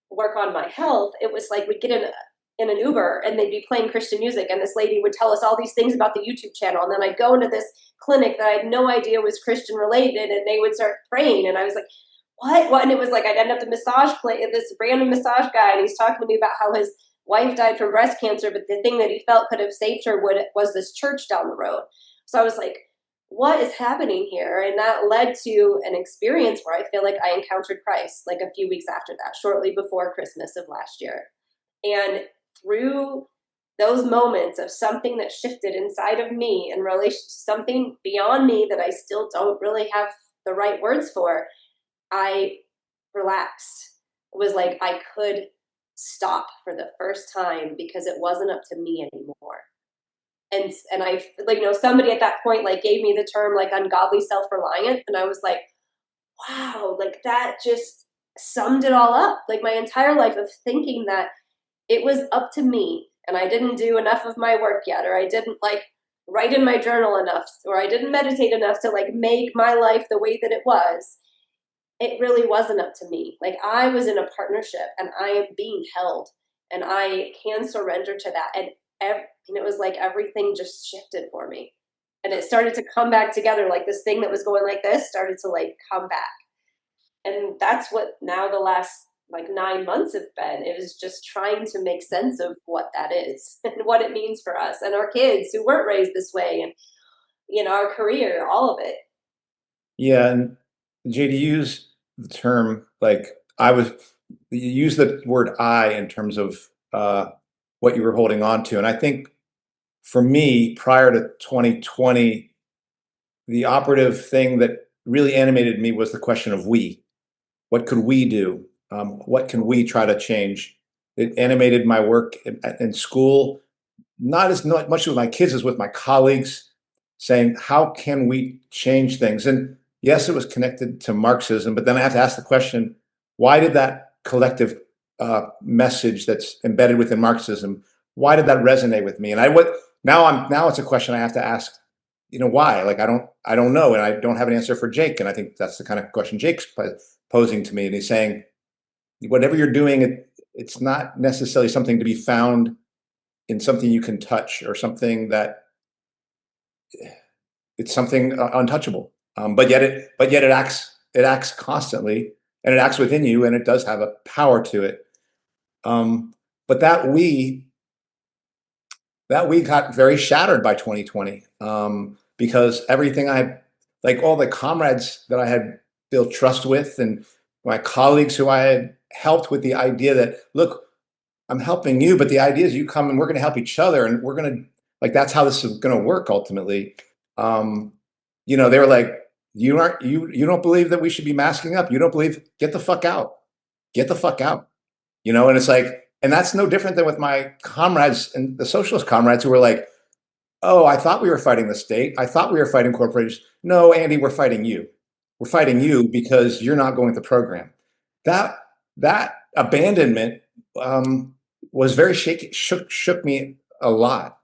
work on my health, it was like we'd get in an Uber and they'd be playing Christian music, and this lady would tell us all these things about the YouTube channel, and then I'd go into this clinic that I had no idea was Christian related, and they would start praying, and I was like, what? And it was like I'd end up this random massage guy, and he's talking to me about how his wife died from breast cancer, but the thing that he felt could have saved her was this church down the road. So I was like, what is happening here? And that led to an experience where I feel like I encountered Christ like a few weeks after that, shortly before Christmas of last year. And through those moments of something that shifted inside of me in relation to something beyond me that I still don't really have the right words for, I relaxed. It was like I could stop for the first time because it wasn't up to me anymore. And I, like, somebody at that point like gave me the term like ungodly self-reliant, and I was like, wow, like that just summed it all up. Like my entire life of thinking that it was up to me and I didn't do enough of my work yet, or I didn't like write in my journal enough, or I didn't meditate enough to like make my life the way that it was. It really wasn't up to me. Like I was in a partnership and I am being held, and I can surrender to that. And it was like everything just shifted for me, and it started to come back together. Like this thing that was going like this started to like come back. And that's what now the last like 9 months have been. It was just trying to make sense of what that is and what it means for us and our kids who weren't raised this way, and our career, all of it. Yeah, and JD, use the term you use the word "I" in terms of what you were holding on to, and I think for me, prior to 2020, the operative thing that really animated me was the question of we. What could we do? What can we try to change? It animated my work in school, not much with my kids as with my colleagues, saying, how can we change things? And yes, it was connected to Marxism, but then I have to ask the question, why did that collective message that's embedded within Marxism, why did that resonate with me? And now it's a question I have to ask, why? Like, I don't know, and I don't have an answer for Jake. And I think that's the kind of question Jake's posing to me. And he's saying, whatever you're doing, it's not necessarily something to be found in something you can touch, or something that it's something untouchable. But yet it acts constantly, and it acts within you, and it does have a power to it. But that we got very shattered by 2020, because everything like all the comrades that I had built trust with, and my colleagues who I had helped with the idea that, look, I'm helping you, but the idea is you come and we're going to help each other, and we're going to, like, that's how this is going to work ultimately. They were like, you don't believe that we should be masking up? You don't believe? Get the fuck out. Get the fuck out. And it's like, and that's no different than with my comrades and the socialist comrades who were like, oh, I thought we were fighting the state. I thought we were fighting corporations. No, Andy, we're fighting you. We're fighting you because you're not going with the program. That abandonment was very shaky, shook me a lot.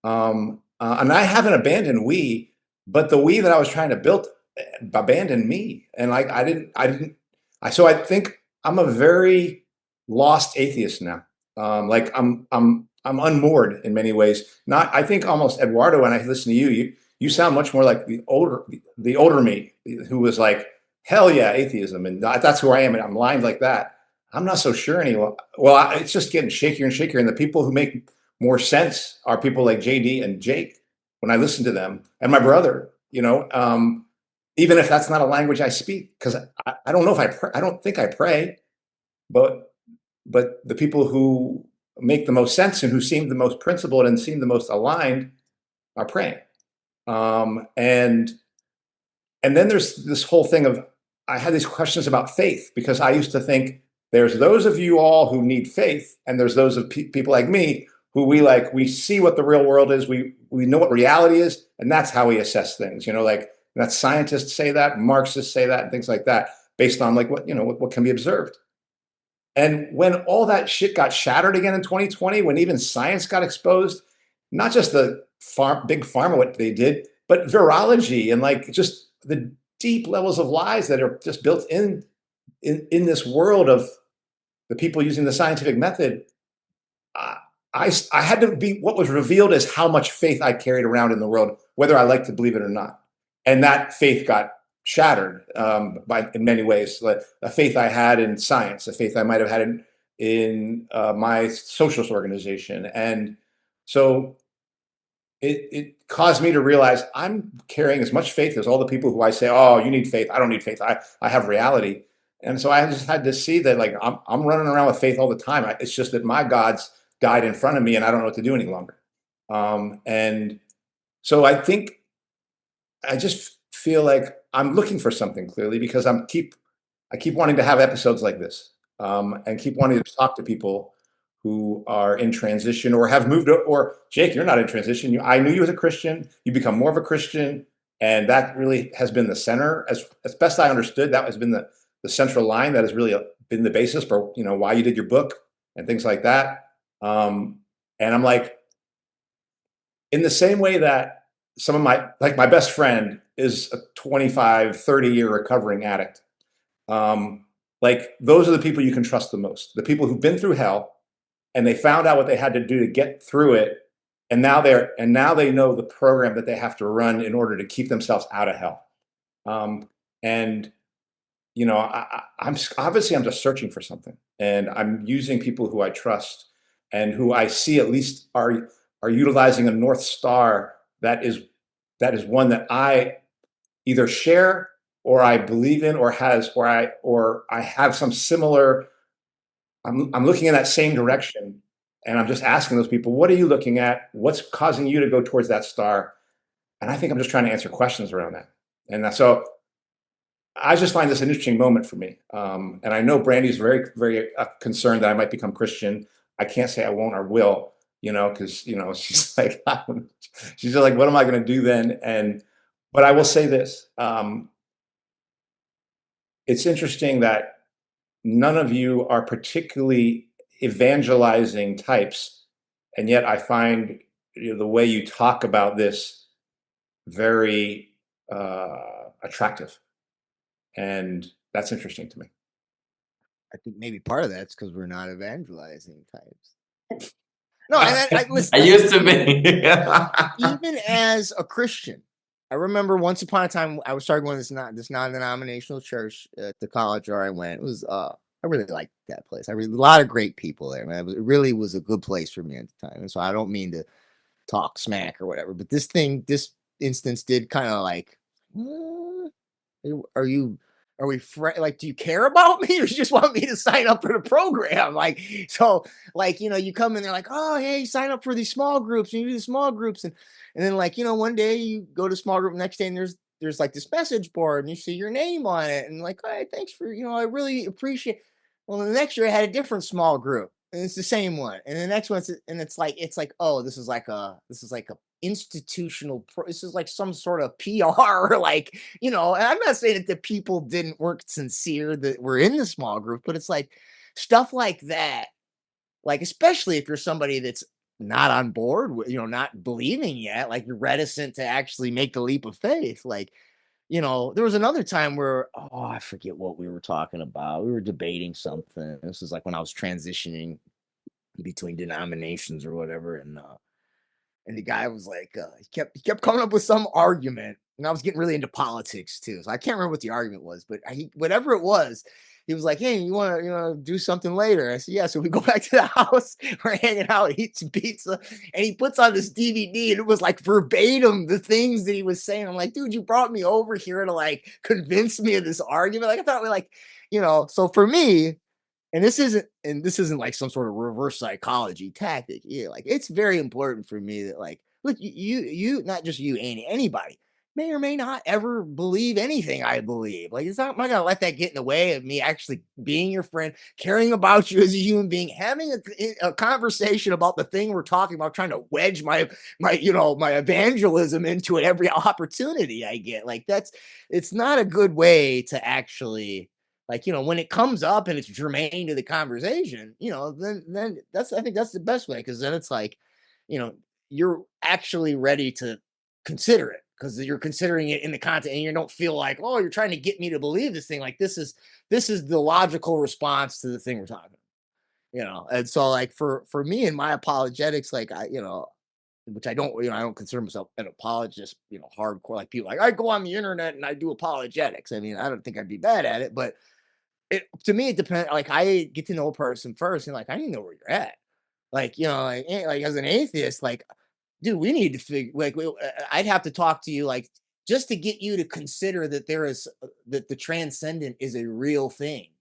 And I haven't abandoned we, but the we that I was trying to build abandoned me. And like, so I think I'm a very lost atheist now. Like I'm unmoored in many ways. I think almost Eduardo, when I listen to you sound much more like the older me, who was like, hell yeah, atheism. And that's who I am. And I'm lined like that. I'm not so sure anymore. Well, it's just getting shakier and shakier. And the people who make more sense are people like JD and Jake, when I listen to them, and my brother, even if that's not a language I speak, because I don't know if I don't think I pray, but the people who make the most sense and who seem the most principled and seem the most aligned are praying. And then there's this whole thing of, I had these questions about faith, because I used to think there's those of you all who need faith, and there's those of people like me who we see what the real world is, we know what reality is, and that's how we assess things. Like, that scientists say that, Marxists say that, and things like that, based on like what can be observed. And when all that shit got shattered again in 2020, when even science got exposed, not just the big pharma, what they did, but virology and like just the deep levels of lies that are just built in this world of the people using the scientific method, I had to be, what was revealed is how much faith I carried around in the world, whether I like to believe it or not. And that faith got shattered in many ways. Like a faith I had in science, a faith I might have had in my socialist organization. And so it caused me to realize I'm carrying as much faith as all the people who I say, oh, you need faith. I don't need faith. I have reality. And so I just had to see that, like, I'm running around with faith all the time. It's just that my gods died in front of me and I don't know what to do any longer. And so I think I just feel like I'm looking for something, clearly, because I keep wanting to have episodes like this, and keep wanting to talk to people who are in transition or have moved, or Jake, you're not in transition. I knew you as a Christian, you become more of a Christian. And that really has been the center, as best I understood, that has been the central line that has really been the basis for, why you did your book and things like that. And I'm like, in the same way that some of my best friend is a 25, 30-year recovering addict. Like, those are the people you can trust the most. The people who've been through hell and they found out what they had to do to get through it. And now they know the program that they have to run in order to keep themselves out of hell. And I'm obviously I'm just searching for something, and I'm using people who I trust and who I see at least are utilizing a North Star that is one that I either share or I believe in or I have some similar. I'm looking in that same direction, and I'm just asking those people, what are you looking at? What's causing you to go towards that star? And I think I'm just trying to answer questions around that. And so I just find this an interesting moment for me. And I know Brandy's very, very concerned that I might become Christian. I can't say I won't or will, because she's like, she's just like, what am I going to do then? But I will say this: it's interesting that none of you are particularly evangelizing types, and yet I find the way you talk about this very attractive, and that's interesting to me. I think maybe part of that's because we're not evangelizing types. No, and listen, I used to be. even as a Christian, I remember once upon a time I was starting going to this non-denominational church at the college where I went. It was I really liked that place. A lot of great people there, man. It really was a good place for me at the time. And so I don't mean to talk smack or whatever, but this instance did kind of like, are we like, do you care about me, or you just want me to sign up for the program? Like, so like, you come in there like, oh, hey, sign up for these small groups, and you do the small groups. And then like, one day you go to small group, next day, and there's like this message board and you see your name on it. And like, hey, thanks for, I really appreciate. Well, the next year I had a different small group, and it's the same one. And the next one, it's like, oh, this is like a institutional this is like some sort of PR, like, and I'm not saying that the people weren't sincere that we're in the small group, but it's like stuff like that, like, especially if you're somebody that's not on board with, not believing yet, like you're reticent to actually make the leap of faith. Like, there was another time where, oh, I forget what we were talking about. We were debating something. This was like when I was transitioning between denominations or whatever. And the guy was like, he kept coming up with some argument, and I was getting really into politics too. So I can't remember what the argument was, but whatever it was, he was like, "Hey, you want to do something later?" I said, "Yeah." So we go back to the house, we're hanging out, eat some pizza, and he puts on this DVD, and it was like verbatim the things that he was saying. I'm like, dude, you brought me over here to like convince me of this argument. Like I thought we like, So for me, and this isn't like some sort of reverse psychology tactic. Yeah, like it's very important for me that, like, look, you not just you, anybody may or may not ever believe anything I believe. Like, I'm not gonna let that get in the way of me actually being your friend, caring about you as a human being, having a conversation about the thing we're talking about, trying to wedge my my evangelism into it every opportunity I get. Like it's not a good way to actually, like, when it comes up and it's germane to the conversation, then I think that's the best way, because then it's like, you're actually ready to consider it, because you're considering it in the content, and you don't feel like, oh, you're trying to get me to believe this thing. Like this is the logical response to the thing we're talking about. And so like for me and my apologetics, like which I don't consider myself an apologist, hardcore, like people like I go on the internet and I do apologetics. I mean, I don't think I'd be bad at it, but to me, it depends. Like I get to know a person first, and like I need to know where you're at. Like like as an atheist, like, dude, we need to figure. Like I'd have to talk to you, like, just to get you to consider that that the transcendent is a real thing,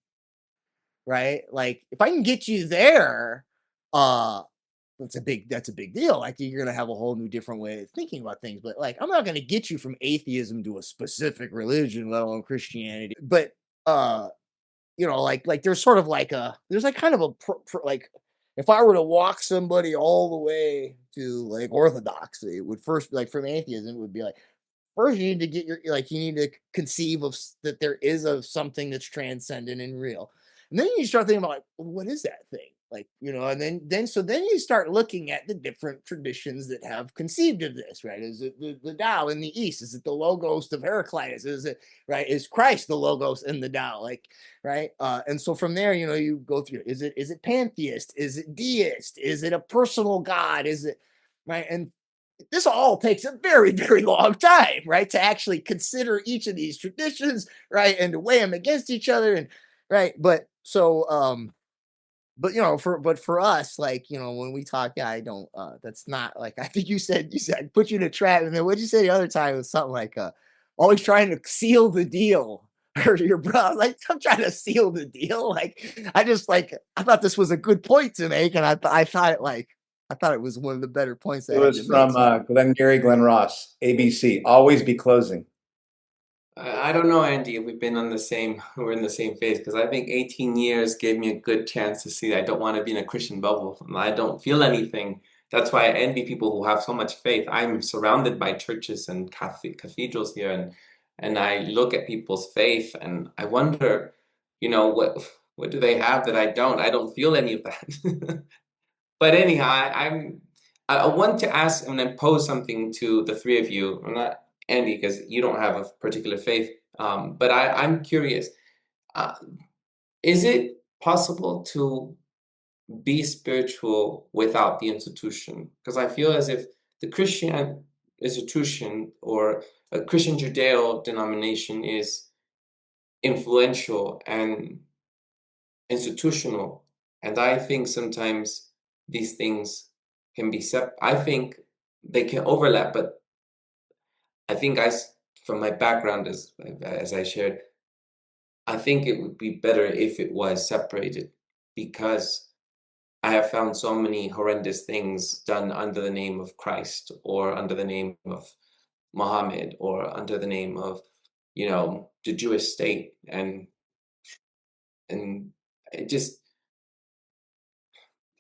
right? Like if I can get you there, uh, that's a big deal. Like you're gonna have a whole new different way of thinking about things. But like I'm not gonna get you from atheism to a specific religion, let alone Christianity. But like there's sort of like there's like kind of a like, if I were to walk somebody all the way to like orthodoxy, it would first, like, from atheism, it would be like, first you need to get you need to conceive of that there is of something that's transcendent and real. And then you start thinking about, like, well, what is that thing? Like, and then you start looking at the different traditions that have conceived of this, right? Is it the Tao in the East? Is it the Logos of Heraclitus? Is it, right? Is Christ the Logos in the Tao? Like, right? And so from there, you go through, is it pantheist? Is it deist? Is it a personal God? Is it, right? And this all takes a very, very long time, right? To actually consider each of these traditions, right? And to weigh them against each other. And right. But for us, like, when we talk, yeah, I don't, that's not like, I think you said I put you in a trap. And then what'd you say the other time? It was something like, always trying to seal the deal. Or your brother, like, I'm trying to seal the deal. Like, I thought this was a good point to make. And I thought it was one of the better points that It I had was to make. from Glenn Ross, ABC. Always be closing. I don't know, Andy, if we're in the same phase, because I think 18 years gave me a good chance to see that I don't want to be in a Christian bubble. And I don't feel anything. That's why I envy people who have so much faith. I'm surrounded by churches and cathedrals here, and I look at people's faith and I wonder, what do they have that I don't? I don't feel any of that. But anyhow, I want to ask and then pose something to the three of you. I'm not Andy, because you don't have a particular faith. But I'm curious. Uh, is it possible to be spiritual without the institution? Because I feel as if the Christian institution or a Christian Judeo denomination is influential and institutional. And I think sometimes these things can be I think they can overlap, but I think from my background as I shared, I think it would be better if it was separated, because I have found so many horrendous things done under the name of Christ or under the name of Muhammad or under the name of, the Jewish state, and it just,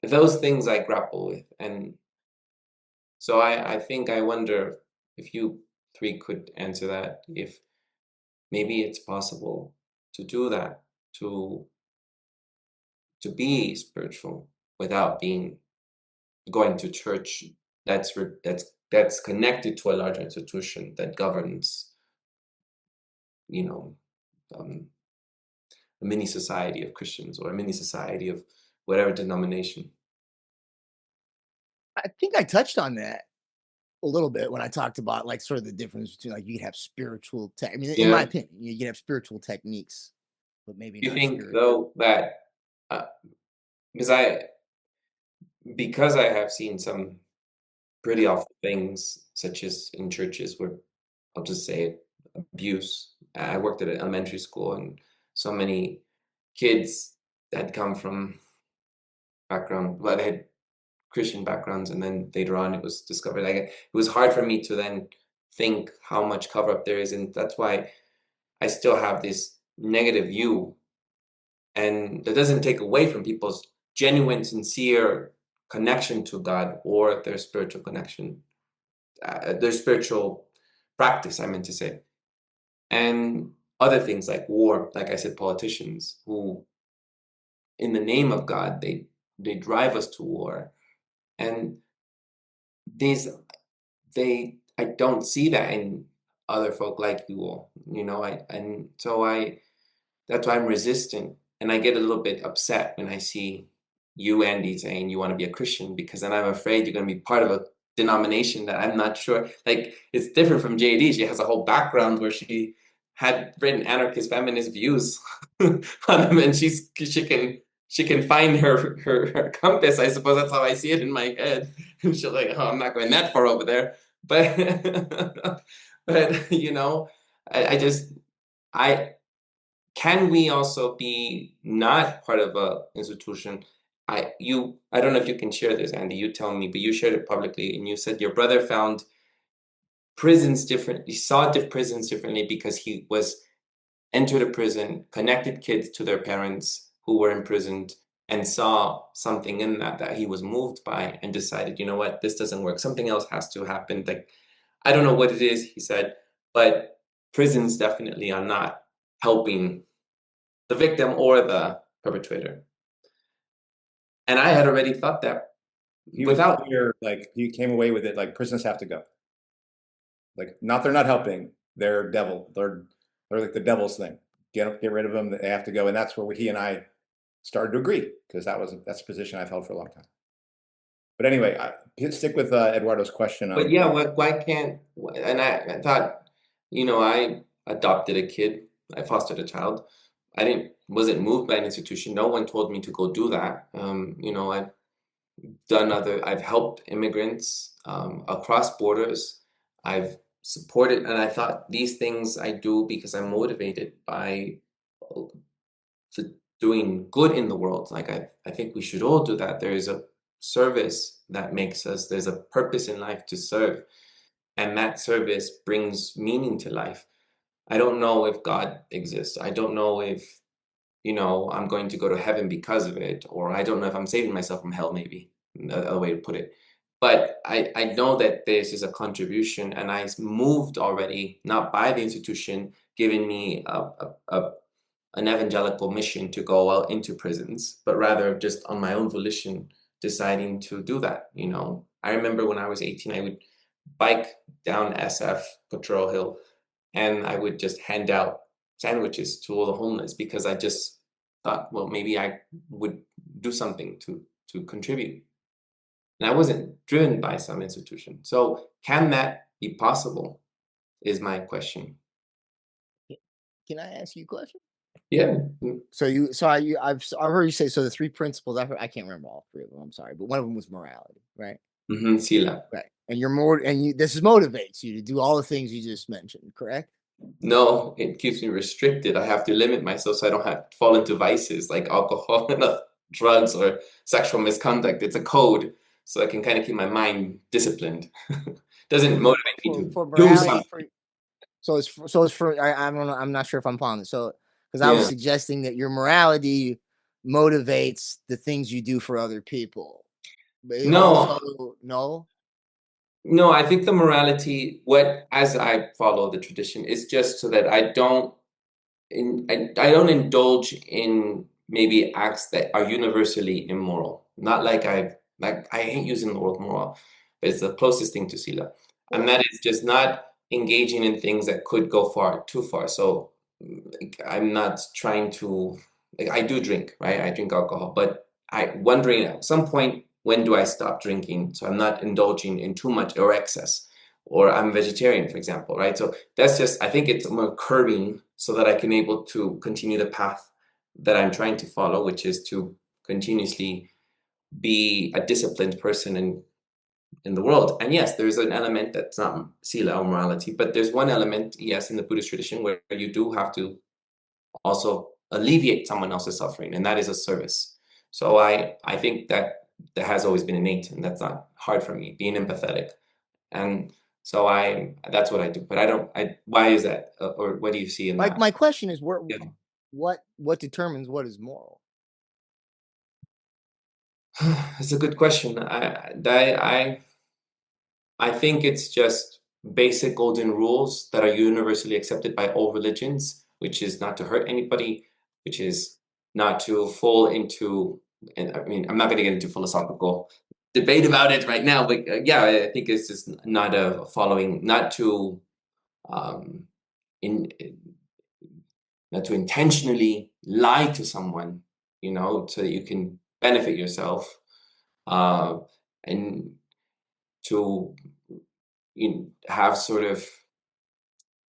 those things I grapple with. And so I think I wonder if you three could answer that, if maybe it's possible to do that, to be spiritual without going to church that's connected to a larger institution that governs, you know, um, a mini society of Christians or a mini society of whatever denomination. I think I touched on that a little bit when I talked about, like, sort of the difference between, like, you could have spiritual tech. I mean, in my Yeah. opinion, you can have spiritual techniques, but maybe Do you not think spirit. though that uh, because I have seen some pretty awful things, such as in churches where, I'll just say it, abuse. I worked at an elementary school, and so many kids that come from well, they had Christian backgrounds, and then later on it was discovered. Like, it was hard for me to then think how much cover up there is, and that's why I still have this negative view. And that doesn't take away from people's genuine, sincere connection to God or their spiritual connection, their spiritual practice, I meant to say. And other things like war, like I said, politicians who, in the name of God, they drive us to war. And these I don't see that in other folk like you all, that's why I'm resistant, and I get a little bit upset when I see you, Andy, saying you want to be a Christian, because then I'm afraid you're going to be part of a denomination that I'm not sure. Like, it's different from Jaydee. She has a whole background where she had written anarchist feminist views on them, and she can find her compass. I suppose that's how I see it in my head. And she's like, oh, I'm not going that far over there. But but I just I can we also be not part of a institution? I don't know if you can share this, Andy. You tell me, but you shared it publicly, and you said your brother found prisons different. He saw prisons differently because he was entered a prison, connected kids to their parents who were imprisoned, and saw something in that he was moved by, and decided, you know what, this doesn't work. Something else has to happen. Like, I don't know what it is, he said, but prisons definitely are not helping the victim or the perpetrator. And I had already thought that He was without clear, like, he came away with it, like, prisons have to go. Like, they're not helping. They're devil. They're like the devil's thing. Get rid of them. They have to go. And that's where he and I started to agree, because that's a position I've held for a long time. But anyway, stick with Eduardo's question. But yeah, why can't? And I thought, I adopted a kid. I fostered a child. Wasn't moved by an institution. No one told me to go do that. I've helped immigrants across borders. I've supported, and I thought these things I do because I'm motivated by doing good in the world. Like I think we should all do that. There is a service that makes us, there's a purpose in life to serve, and that service brings meaning to life. I don't know if God exists. I don't know if, I'm going to go to heaven because of it, or I don't know if I'm saving myself from hell, maybe, a way to put it. But I know that this is a contribution, and I moved already, not by the institution, giving me an evangelical mission to go out into prisons, but rather just on my own volition, deciding to do that. I remember when I was 18, I would bike down SF, Potrero Hill, and I would just hand out sandwiches to all the homeless because I just thought, well, maybe I would do something to contribute. And I wasn't driven by some institution. So can that be possible is my question. Can I ask you a question? Yeah. I've heard you say, so the 3 principles, I can't remember all 3 of them, I'm sorry, but one of them was morality, right? Sila. Right. And this motivates you to do all the things you just mentioned, correct? No, it keeps me restricted. I have to limit myself so I don't have to fall into vices like alcohol and drugs or sexual misconduct. It's a code, so I can kind of keep my mind disciplined. Doesn't motivate me to for do morality, something. I don't know, I'm not sure if I'm following this. So, because I was Yeah. suggesting that your morality motivates the things you do for other people. But it No. also, no? No, I think the morality, as I follow the tradition, is just so that I don't indulge in maybe acts that are universally immoral. Not like I hate using the word moral, but it's the closest thing to sila. And that is just not engaging in things that could go too far. So I'm not trying to, I do drink, right? I drink alcohol, but I'm wondering at some point, when do I stop drinking? So I'm not indulging in too much or excess, or I'm vegetarian, for example, right? So that's just, I think it's more curbing so that I can able to continue the path that I'm trying to follow, which is to continuously be a disciplined person in the world. And yes, there's an element that's not sila or morality, but there's one element, yes, in the Buddhist tradition where you do have to also alleviate someone else's suffering, and that is a service. So I think that has always been innate, and that's not hard for me, being empathetic. And so that's what I do. But why is that? Or what do you see in that? My question is, Yeah. what determines what is moral? It's a good question. I think it's just basic golden rules that are universally accepted by all religions, which is not to hurt anybody, which is not to fall into, and I mean, I'm not going to get into philosophical debate about it right now, but yeah, I think it's just not not to not to intentionally lie to someone, so that you can benefit yourself, and to have sort of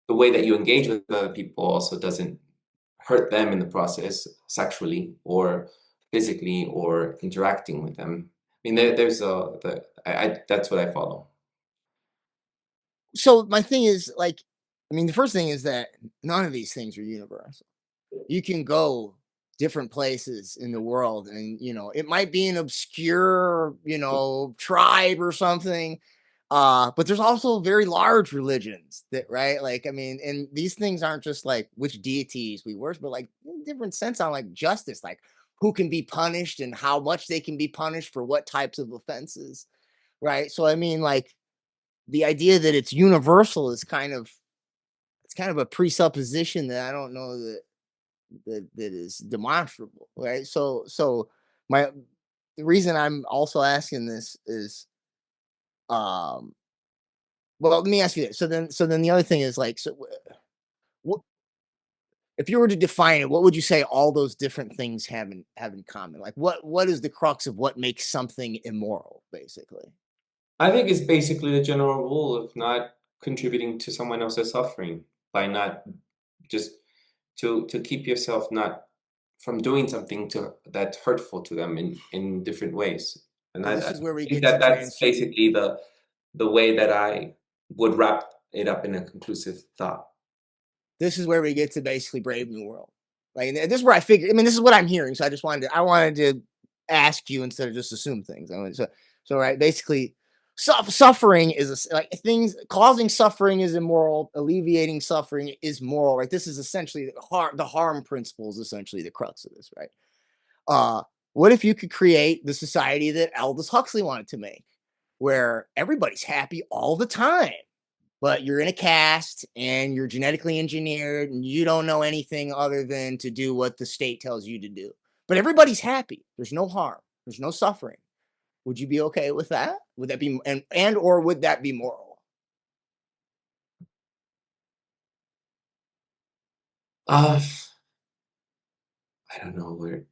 the way that you engage with other people also doesn't hurt them in the process sexually or physically or interacting with them. I mean, that's what I follow. So my thing is, the first thing is that none of these things are universal. You can go different places in the world, and it might be an obscure tribe or something, but there's also very large religions that, right, and these things aren't just like which deities we worship, but like in different sense on like justice, like who can be punished and how much they can be punished for what types of offenses, right? So like the idea that it's universal is kind of a presupposition that I don't know that is demonstrable, right? So the reason I'm also asking this is, well, let me ask you this. So then the other thing is like, so what if you were to define it, what would you say all those different things have in common? Like what is the crux of what makes something immoral, basically? I think it's basically the general rule of not contributing to someone else's suffering by not just to keep yourself not from doing something that's hurtful to them in different ways. And So I this is where we think get to that's basically the way that I would wrap it up in a conclusive thought. This is where we get to basically Brave New World. Like, and this is where I figured. I mean, this is what I'm hearing. So I wanted to ask you instead of just assume things. So right, basically, suffering is like things causing suffering is immoral. Alleviating suffering is moral. Right. This is essentially the harm principle is essentially the crux of this. Right. What if you could create the society that Aldous Huxley wanted to make, where everybody's happy all the time? But you're in a cast and you're genetically engineered and you don't know anything other than to do what the state tells you to do. But everybody's happy. There's no harm. There's no suffering. Would you be okay with that? Would that be and or would that be moral? I don't know where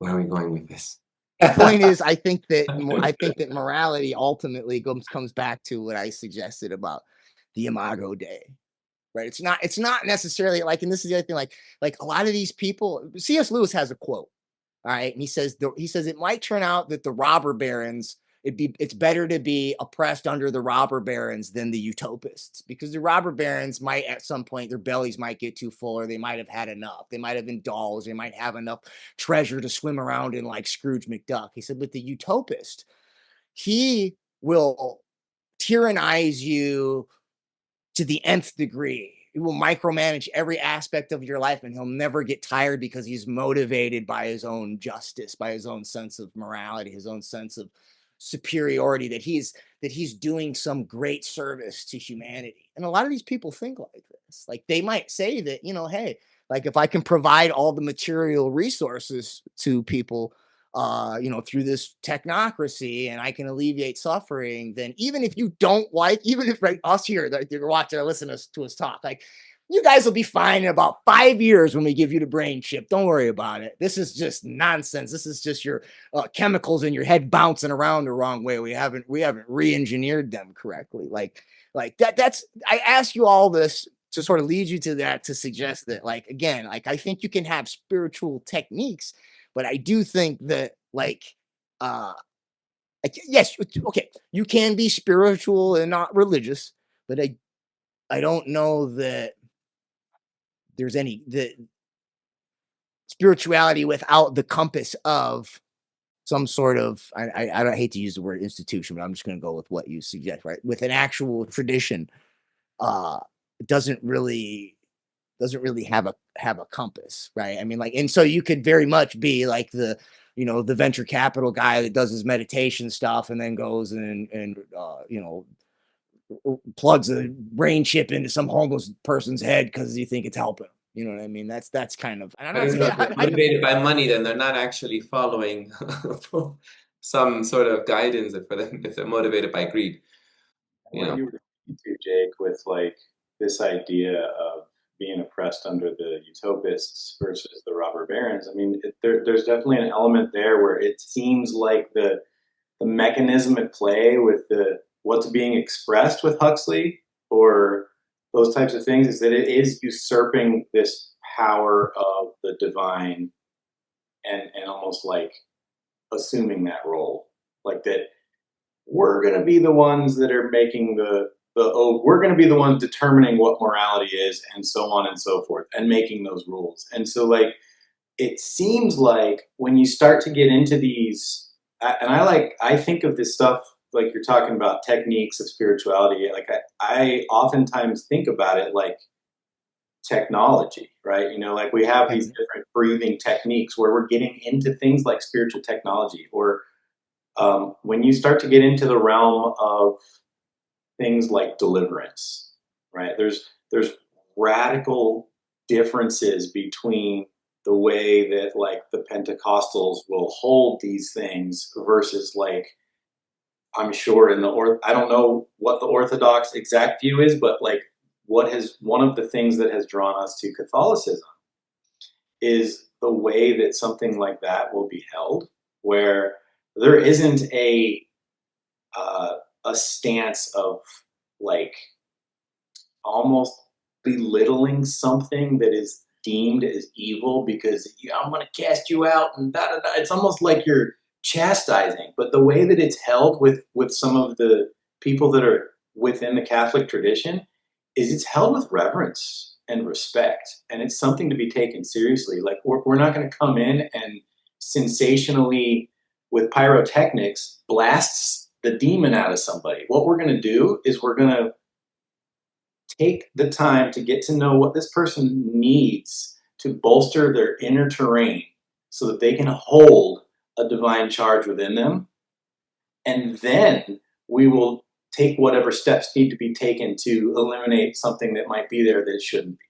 are we going with this? The point is, I think that morality ultimately comes back to what I suggested about the Imago Dei. Right. It's not necessarily like, and this is the other thing, like a lot of these people, C.S. Lewis has a quote. All right. And he says it might turn out that the robber barons, it's better to be oppressed under the robber barons than the utopists, because the robber barons might at some point their bellies might get too full, or they might have had enough. They might have indulged, they might have enough treasure to swim around in like Scrooge McDuck. He said, but the utopist, he will tyrannize you to the nth degree. He will micromanage every aspect of your life, and he'll never get tired because he's motivated by his own justice, by his own sense of morality, his own sense of superiority, that he's doing some great service to humanity. And a lot of these people think like this. Like they might say that, hey, like if I can provide all the material resources to people, through this technocracy, and I can alleviate suffering, then even if you don't even if like us here, that you're watching or listening to us talk, like you guys will be fine in about 5 years when we give you the brain chip. Don't worry about it. This is just nonsense. This is just your chemicals in your head bouncing around the wrong way. We haven't re-engineered them correctly. Like that's, I ask you all this to sort of lead you to that, to suggest that, like, again, like I think you can have spiritual techniques, but I do think that, yes, okay, you can be spiritual and not religious, but I don't know that there's any the spirituality without the compass of some sort of, I don't hate to use the word institution, but I'm just going to go with what you suggest, right? With an actual tradition, uh, doesn't really have a compass, right? I mean, like, and so you could very much be like the venture capital guy that does his meditation stuff and then goes and plugs a brain chip into some homeless person's head because you think it's helping. You know what I mean? That's kind of, and I'm not saying, They're motivated by money, then they're not actually following some sort of guidance for them if they're motivated by greed. What you were speaking to, Jake, with like this idea of being oppressed under the utopists versus the robber barons. I mean, there's definitely an element there where it seems like the mechanism at play with what's being expressed with Huxley or those types of things is that it is usurping this power of the divine and almost like assuming that role, like that we're going to be the ones that are making we're going to be the ones determining what morality is, and so on and so forth, and making those rules. And so like it seems like when you start to get into these, and I think of this stuff like you're talking about techniques of spirituality, like I oftentimes think about it like technology, right? Like we have these different breathing techniques where we're getting into things like spiritual technology, or when you start to get into the realm of things like deliverance, right? There's radical differences between the way that like the Pentecostals will hold these things versus like, I'm sure I don't know what the Orthodox exact view is, but like one of the things that has drawn us to Catholicism is the way that something like that will be held, where there isn't a stance of like almost belittling something that is deemed as evil because I'm going to cast you out and da da da. It's almost like you're chastising, but the way that it's held with some of the people that are within the Catholic tradition is it's held with reverence and respect, and it's something to be taken seriously. Like we're not going to come in and sensationally with pyrotechnics blasts the demon out of somebody. What we're going to do is we're going to take the time to get to know what this person needs to bolster their inner terrain so that they can hold a divine charge within them. And then we will take whatever steps need to be taken to eliminate something that might be there that it shouldn't be.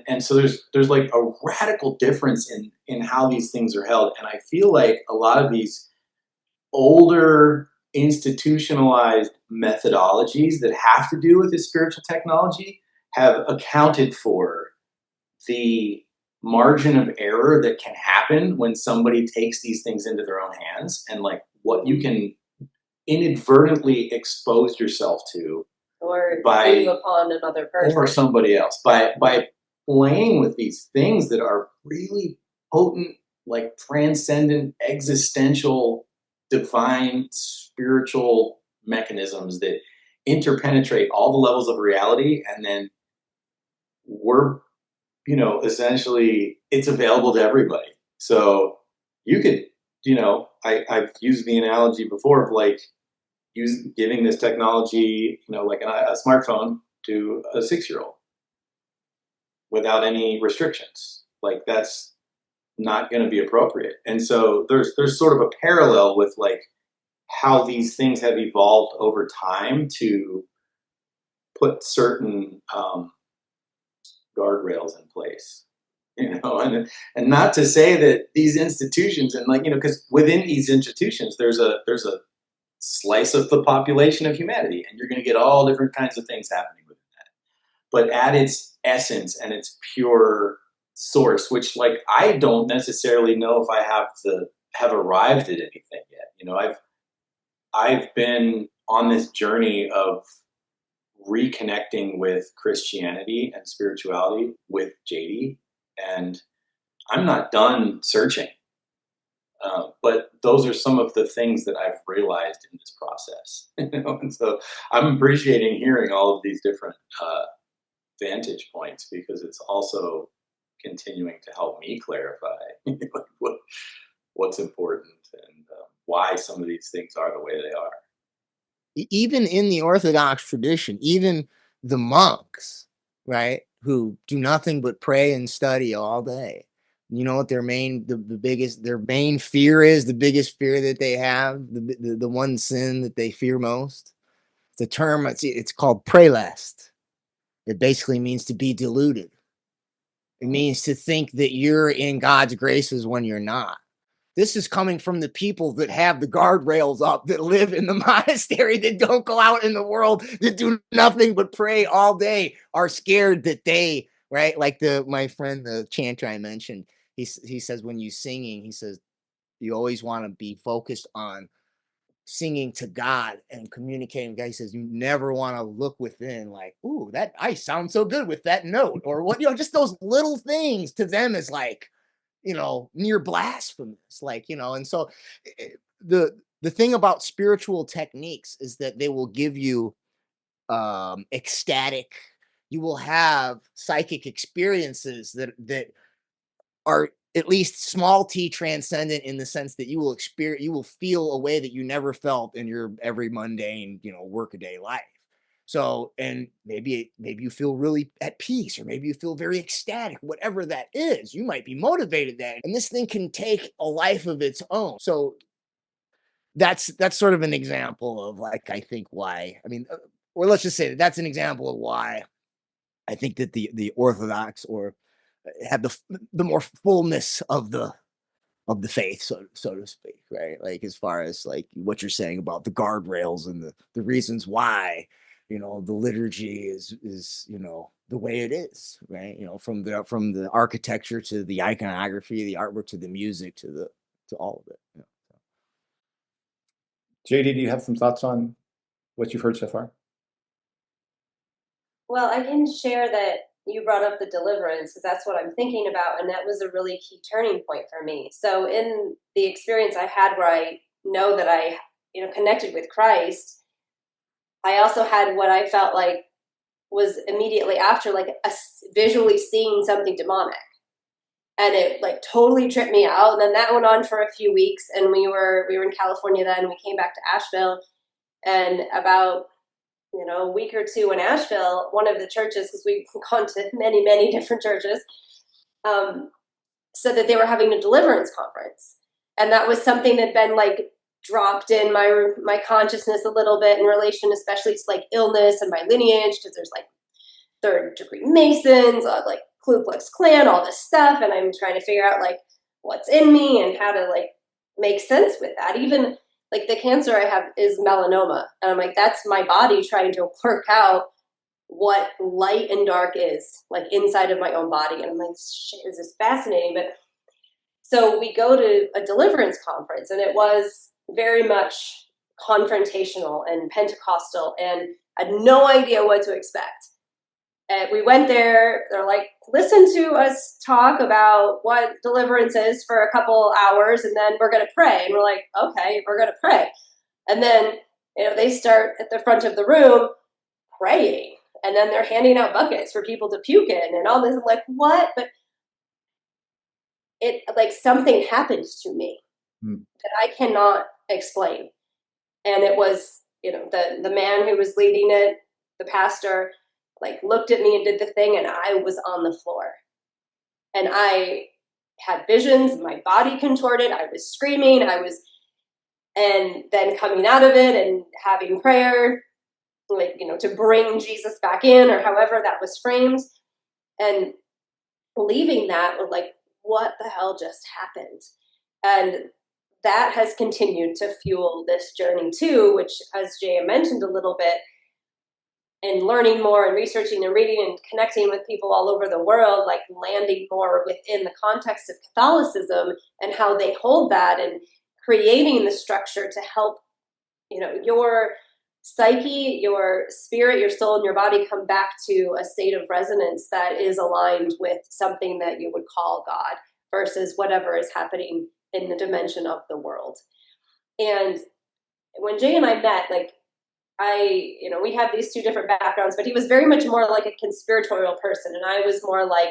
And so there's like a radical difference in how these things are held. And I feel like a lot of these older institutionalized methodologies that have to do with this spiritual technology have accounted for the margin of error that can happen when somebody takes these things into their own hands, and like what you can inadvertently expose yourself to Or by do upon another person. or somebody else by playing with these things that are really potent, like transcendent, existential, divine, spiritual mechanisms that interpenetrate all the levels of reality, and then we're, essentially it's available to everybody. So you could, I've used the analogy before of like giving this technology, like a smartphone to a 6-year-old without any restrictions. Like that's not going to be appropriate. And so there's sort of a parallel with like how these things have evolved over time to put certain guardrails in place, and not to say that these institutions and like, because within these institutions there's a slice of the population of humanity, and you're going to get all different kinds of things happening within that. But at its essence and its pure source, which like I don't necessarily know if I have arrived at anything yet. I've been on this journey of reconnecting with Christianity and spirituality with Jaydee, and I'm not done searching. But those are some of the things that I've realized in this process, and so I'm appreciating hearing all of these different vantage points, because it's also continuing to help me clarify what's important and why some of these things are the way they are. Even in the Orthodox tradition, even the monks, right, who do nothing but pray and study all day. You know what their main fear is, the biggest fear that they have, the one sin that they fear most? The term, it's called prelest. It basically means to be deluded. It means to think that you're in God's graces when you're not. This is coming from the people that have the guardrails up, that live in the monastery, that don't go out in the world, that do nothing but pray all day, are scared that they, right? Like my friend, the chanter I mentioned, he says when you singing, he says, you always want to be focused on singing to God and communicating with God. He says, you never want to look within like, ooh, that I sound so good with that note, or what, just those little things to them is like, near blasphemous, like, and so the thing about spiritual techniques is that they will give you ecstatic, you will have psychic experiences that are at least small t transcendent, in the sense that you will feel a way that you never felt in your every mundane, workaday life. So, and maybe you feel really at peace, or maybe you feel very ecstatic, whatever that is, you might be motivated that, and this thing can take a life of its own. So that's sort of an example of like, I think why, or let's just say that's an example of why I think that the Orthodox, or have the more fullness of the faith, so to speak, right? Like as far as like what you're saying about the guardrails and the reasons why, the liturgy is the way it is, right? From the architecture to the iconography, the artwork to the music to all of it. JD, do you have some thoughts on what you've heard so far? Well, I can share that you brought up the deliverance because that's what I'm thinking about, and that was a really key turning point for me. So in the experience I had where I know that I connected with Christ, I also had what I felt like was immediately after, like visually seeing something demonic, and it like totally tripped me out. And then that went on for a few weeks, and we were in California then. We came back to Asheville, and about a week or two in Asheville, one of the churches, because we've gone to many, many different churches, said that they were having a deliverance conference. And that was something that had been like dropped in my consciousness a little bit in relation, especially to like illness and my lineage, because there's like 3rd degree Masons, like Ku Klux Klan, all this stuff. And I'm trying to figure out like what's in me and how to like make sense with that. Even like the cancer I have is melanoma. And I'm like, that's my body trying to work out what light and dark is like inside of my own body. And I'm like, shit, this is fascinating. But so we go to a deliverance conference, and it was very much confrontational and Pentecostal, and I had no idea what to expect. And we went there, they're like, listen to us talk about what deliverance is for a couple hours, and then we're going to pray. And we're like, okay, we're going to pray. And then, they start at the front of the room praying, and then they're handing out buckets for people to puke in and all this. I'm like, what? But it like something happened to me that I cannot explain. And it was, the man who was leading it, the pastor, like looked at me and did the thing, and I was on the floor. And I had visions, my body contorted, I was screaming, and then coming out of it and having prayer, like, to bring Jesus back in, or however that was framed, and leaving that with like, what the hell just happened? And that has continued to fuel this journey too, which, as Jay mentioned a little bit, and learning more and researching and reading and connecting with people all over the world, like landing more within the context of Catholicism and how they hold that, and creating the structure to help, your psyche, your spirit, your soul, and your body come back to a state of resonance that is aligned with something that you would call God versus whatever is happening in the dimension of the world. And when Jay and I met, like, we have these two different backgrounds, but he was very much more like a conspiratorial person. And I was more like,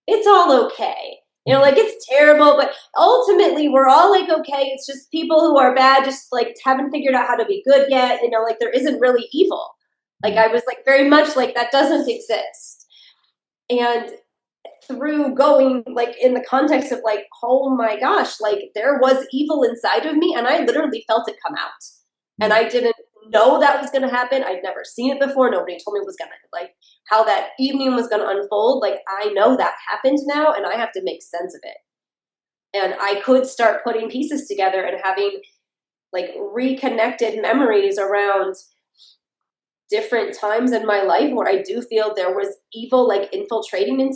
it's all okay. Like it's terrible, but ultimately we're all like, okay, it's just people who are bad, just like haven't figured out how to be good yet. Like there isn't really evil. Like I was like very much like that doesn't exist. And through going like in the context of like, oh my gosh, like there was evil inside of me, and I literally felt it come out. And I didn't know that was going to happen. I'd never seen it before. Nobody told me it was going to, like, how that evening was going to unfold. Like, I know that happened now, and I have to make sense of it. And I could start putting pieces together and having, like, reconnected memories around different times in my life where I do feel there was evil, like, infiltrating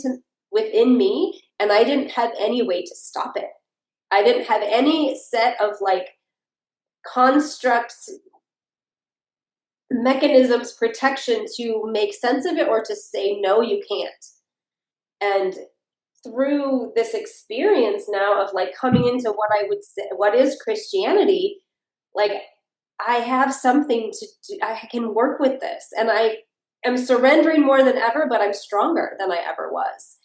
within me, and I didn't have any way to stop it. I didn't have any set of, like, constructs, mechanisms, protection to make sense of it or to say, no, you can't. And through this experience now of like coming into what I would say, what is Christianity, like I have something to do. I can work with this, and I am surrendering more than ever, but I'm stronger than I ever was.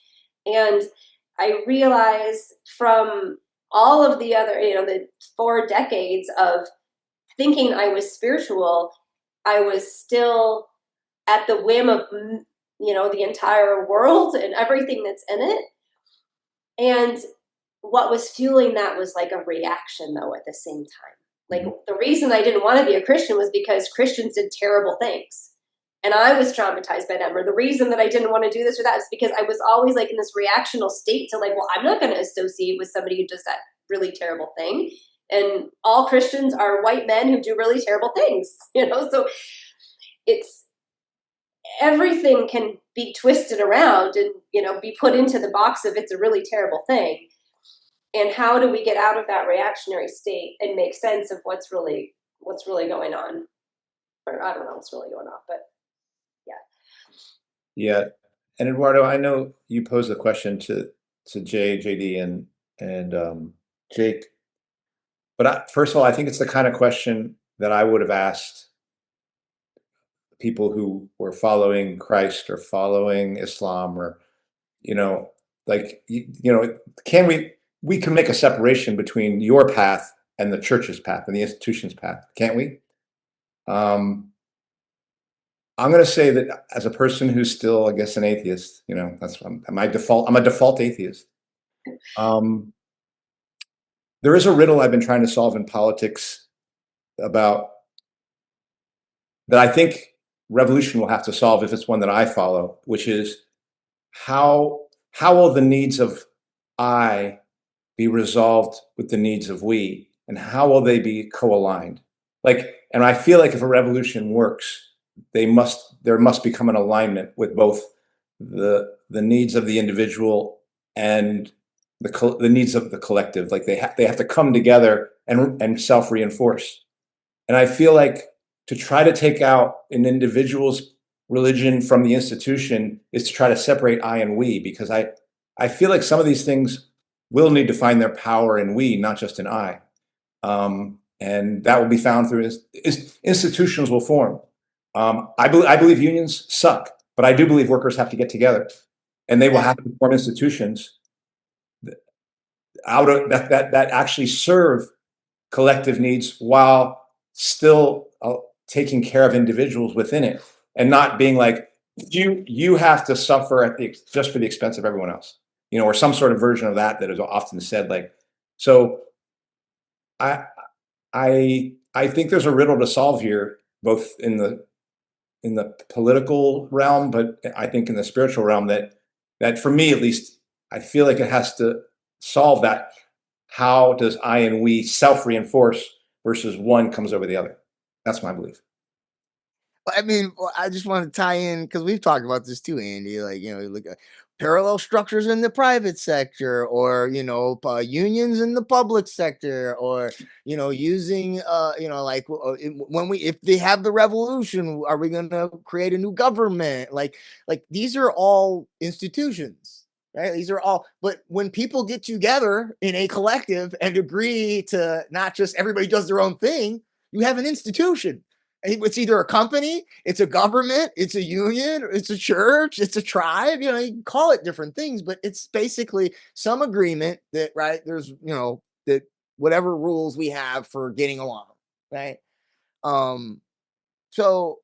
And I realize from all of the other, the 4 decades of thinking I was spiritual, I was still at the whim of, the entire world and everything that's in it. And what was fueling that was like a reaction, though, at the same time. Like the reason I didn't want to be a Christian was because Christians did terrible things. And I was traumatized by them. Or the reason that I didn't want to do this or that is because I was always like in this reactional state to like, well, I'm not going to associate with somebody who does that really terrible thing. And all Christians are white men who do really terrible things, so it's everything can be twisted around and, be put into the box of it's a really terrible thing. And how do we get out of that reactionary state and make sense of what's really going on? Or I don't know what's really going on, but yeah. Yeah. And Eduardo, I know you posed the question to Jaydee and Jake, but first of all, I think it's the kind of question that I would have asked people who were following Christ or following Islam, or like can we can make a separation between your path and the church's path and the institution's path, can't we? I'm going to say that as a person who's still, I guess, an atheist, that's my default. I'm a default atheist. There is a riddle I've been trying to solve in politics about that I think revolution will have to solve if it's one that I follow, which is how will the needs of I be resolved with the needs of we, and how will they be co-aligned? And I feel like if a revolution works, there must become an alignment with both the needs of the individual and the needs of the collective. Like they have to come together and self-reinforce. And I feel like to try to take out an individual's religion from the institution is to try to separate I and we, because I feel like some of these things will need to find their power in we, not just in I. And that will be found through institutions will form. I believe unions suck, but I do believe workers have to get together, and they will have to form institutions that actually serve collective needs while still taking care of individuals within it, and not being like you have to suffer just for the expense of everyone else, or some sort of version of that is often said. So I think there's a riddle to solve here, both in the political realm, but I think in the spiritual realm, that for me at least, I feel like it has to solve that. How does I and we self-reinforce versus one comes over the other? That's my belief. I mean, I just want to tie in because we've talked about this too, Andy. Like, look at parallel structures in the private sector, or unions in the public sector, or using if they have the revolution, are we going to create a new government? Like these are all institutions, right? These are all, but when people get together in a collective and agree to not just everybody does their own thing, you have an institution. It's either a company, it's a government, it's a union, it's a church, it's a tribe. You can call it different things, but it's basically some agreement that, right, there's, that whatever rules we have for getting along, right? So,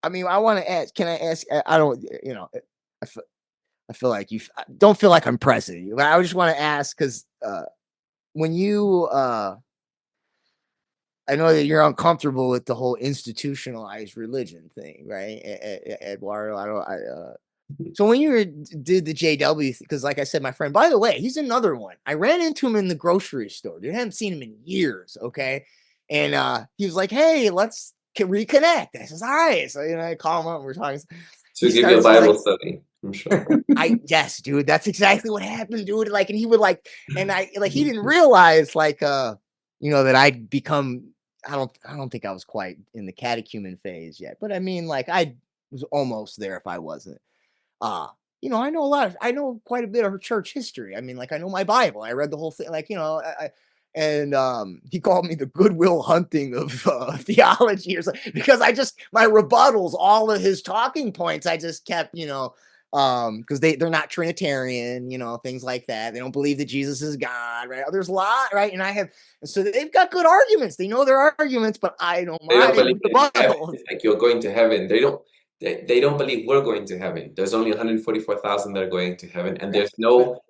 I mean, I want to ask, can I ask, I don't, I feel like I don't feel like I'm pressing you, but I just want to ask, because when you, I know that you're uncomfortable with the whole institutionalized religion thing, right, Eduardo? So when you did the JW, because like I said, my friend, by the way, he's another one. I ran into him in the grocery store. Dude, I haven't seen him in years, okay? And he was like, "Hey, let's reconnect." I says, "All right." So I call him up and we're talking. To give you a Bible study, I'm sure. Yes, dude, that's exactly what happened, dude. Like, and he would and he didn't realize that I'd become. I don't think I was quite in the catechumen phase yet, but I mean, I was almost there if I wasn't. I know quite a bit of her church history. I mean, I know my Bible. I read the whole thing. And he called me the Goodwill Hunting of theology, or something, because my rebuttals, all of his talking points, I just kept, because they're not Trinitarian, things like that. They don't believe that Jesus is God, right? There's a lot, right? So they've got good arguments. They know their arguments, but I don't They don't believe rebuttals. it's like you're going to heaven. They don't believe we're going to heaven. There's only 144,000 that are going to heaven, and there's no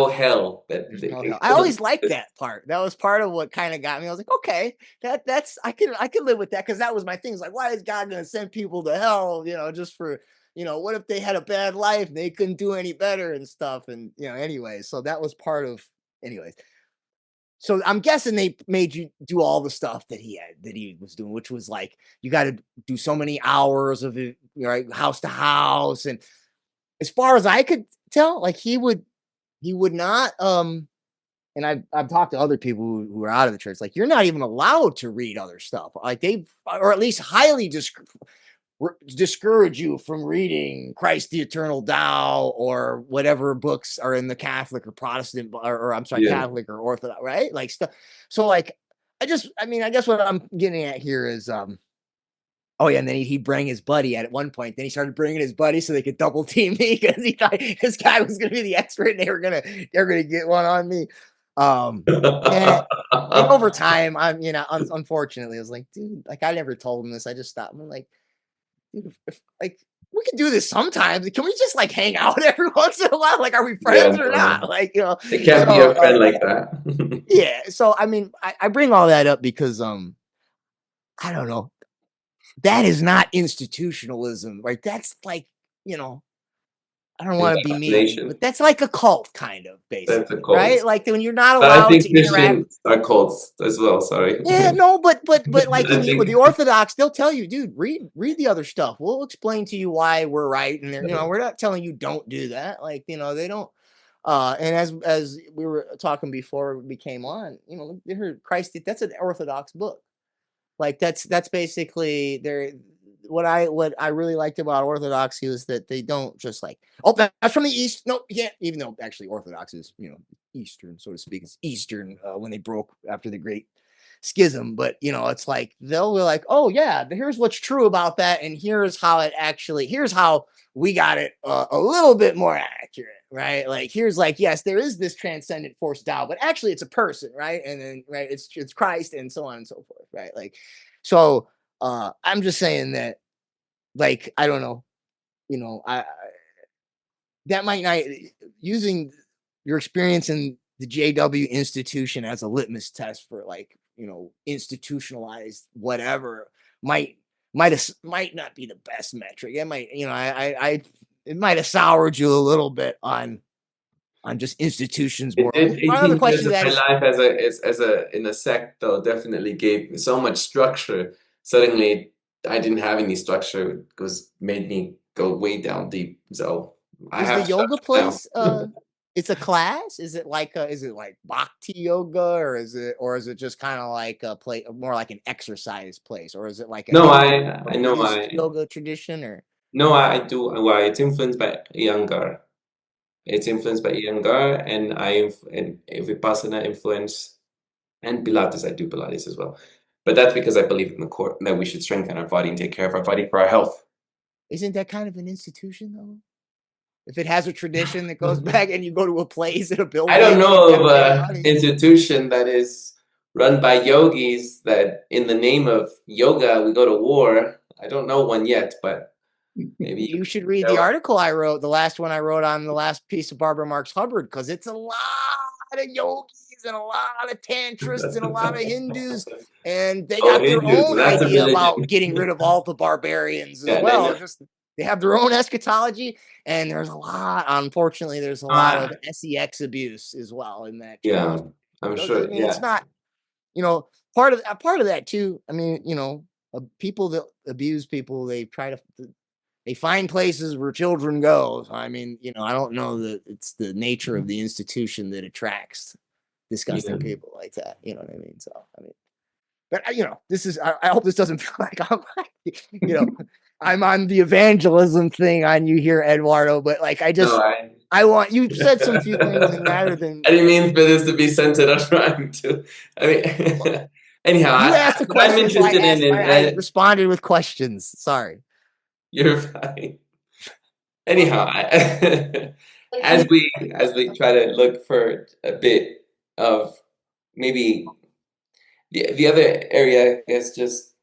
hell. I always liked that part. That was part of what kind of got me. I was like, okay, that's I can live with that, because that was my thing. It's like, why is God going to send people to hell? Just for what if they had a bad life and they couldn't do any better and stuff? And anyway, so that was part of. Anyways, So I'm guessing they made you do all the stuff that he was doing, which was like you got to do so many hours of it, right, house to house, and as far as I could tell, like he would not and I've talked to other people who are out of the church, like you're not even allowed to read other stuff, like they, or at least highly discourage you from reading Christ the Eternal Tao or whatever books are in the Catholic or Protestant, or I'm sorry, Yeah. Catholic or Orthodox, right? Like stuff. So like, I guess what I'm getting at here is, oh yeah, and then he'd bring his buddy at one point. Then he started bringing his buddy so they could double team me because he thought this guy was going to be the expert, and they're gonna get one on me. And over time, unfortunately, I was like, dude, like I never told him this. I just stopped. I'm like, dude, like we can do this sometimes. Can we just like hang out every once in a while? Like, are we friends or not? Like, it can't be a friend like that. Yeah. So I mean, I bring all that up because I don't know. That is not institutionalism, right? That's like, I don't want to be mean, but that's like a cult, kind of, basically. That's a cult, right? Like when you're not allowed to interact. Are cults as well. Sorry. Yeah, no, but like with the Orthodox, they'll tell you, dude, read the other stuff. We'll explain to you why we're right, and we're not telling you don't do that. Like they don't. And as we were talking before we came on, they heard Christ. That's an Orthodox book. Like that's basically what I really liked about Orthodoxy was that they don't just like, oh, that's from the East. No, yeah, even though actually Orthodox is, Eastern, so to speak. It's Eastern when they broke after the Great Schism. But, it's like, they'll be like, oh yeah, here's what's true about that. And here's how we got it a little bit more accurate, right? Like, here's like, yes, there is this transcendent force Tao, but actually it's a person, right? And then, right, it's Christ and so on and so forth, right? Like, so I'm just saying that, like, I don't know, I that might not, using your experience in the JW institution as a litmus test for like, institutionalized whatever might not be the best metric. It might, it might have soured you a little bit on just institutions more. 18 years of my life as a in a sect though definitely gave so much structure. Suddenly I didn't have any structure because made me go way down deep. So I have the yoga place it's a class? Is it like bhakti yoga, or is it just kind of like a place, more like an exercise place, or is it like I know yoga tradition, or no, I do. Well, it's influenced by Iyengar. It's influenced by Iyengar, and and Vipassana influence, and Pilates. I do Pilates as well, but that's because I believe in the core that we should strengthen our body and take care of our body for our health. Isn't that kind of an institution though? If it has a tradition that goes back, and you go to a place in a building. I don't know of an institution that is run by yogis that in the name of yoga we go to war. I don't know one yet, but maybe you should read the article I wrote, the last one I wrote on the last piece of Barbara Marx Hubbard, because it's a lot of yogis and a lot of tantrists and a lot of Hindus, and they got their own idea about getting rid of all the barbarians as well. They have their own eschatology, and there's a lot. Unfortunately, there's a lot of sex abuse as well in that. Yeah, I'm sure. I mean, it's not, part of that too. I mean, people that abuse people, they find places where children go. So, I mean, I don't know that it's the nature of the institution that attracts disgusting people like that. You know what I mean? So, I mean, but this is. I hope this doesn't feel like I'm like, I'm on the evangelism thing on you here, Eduardo. But like, I want, you said some few things in rather than. I didn't mean for this to be centered on trying to. I mean, anyhow, you asked a question. I'm interested I responded with questions. Sorry. You're fine. Anyhow, as we try to look for a bit of maybe the other area, I guess, just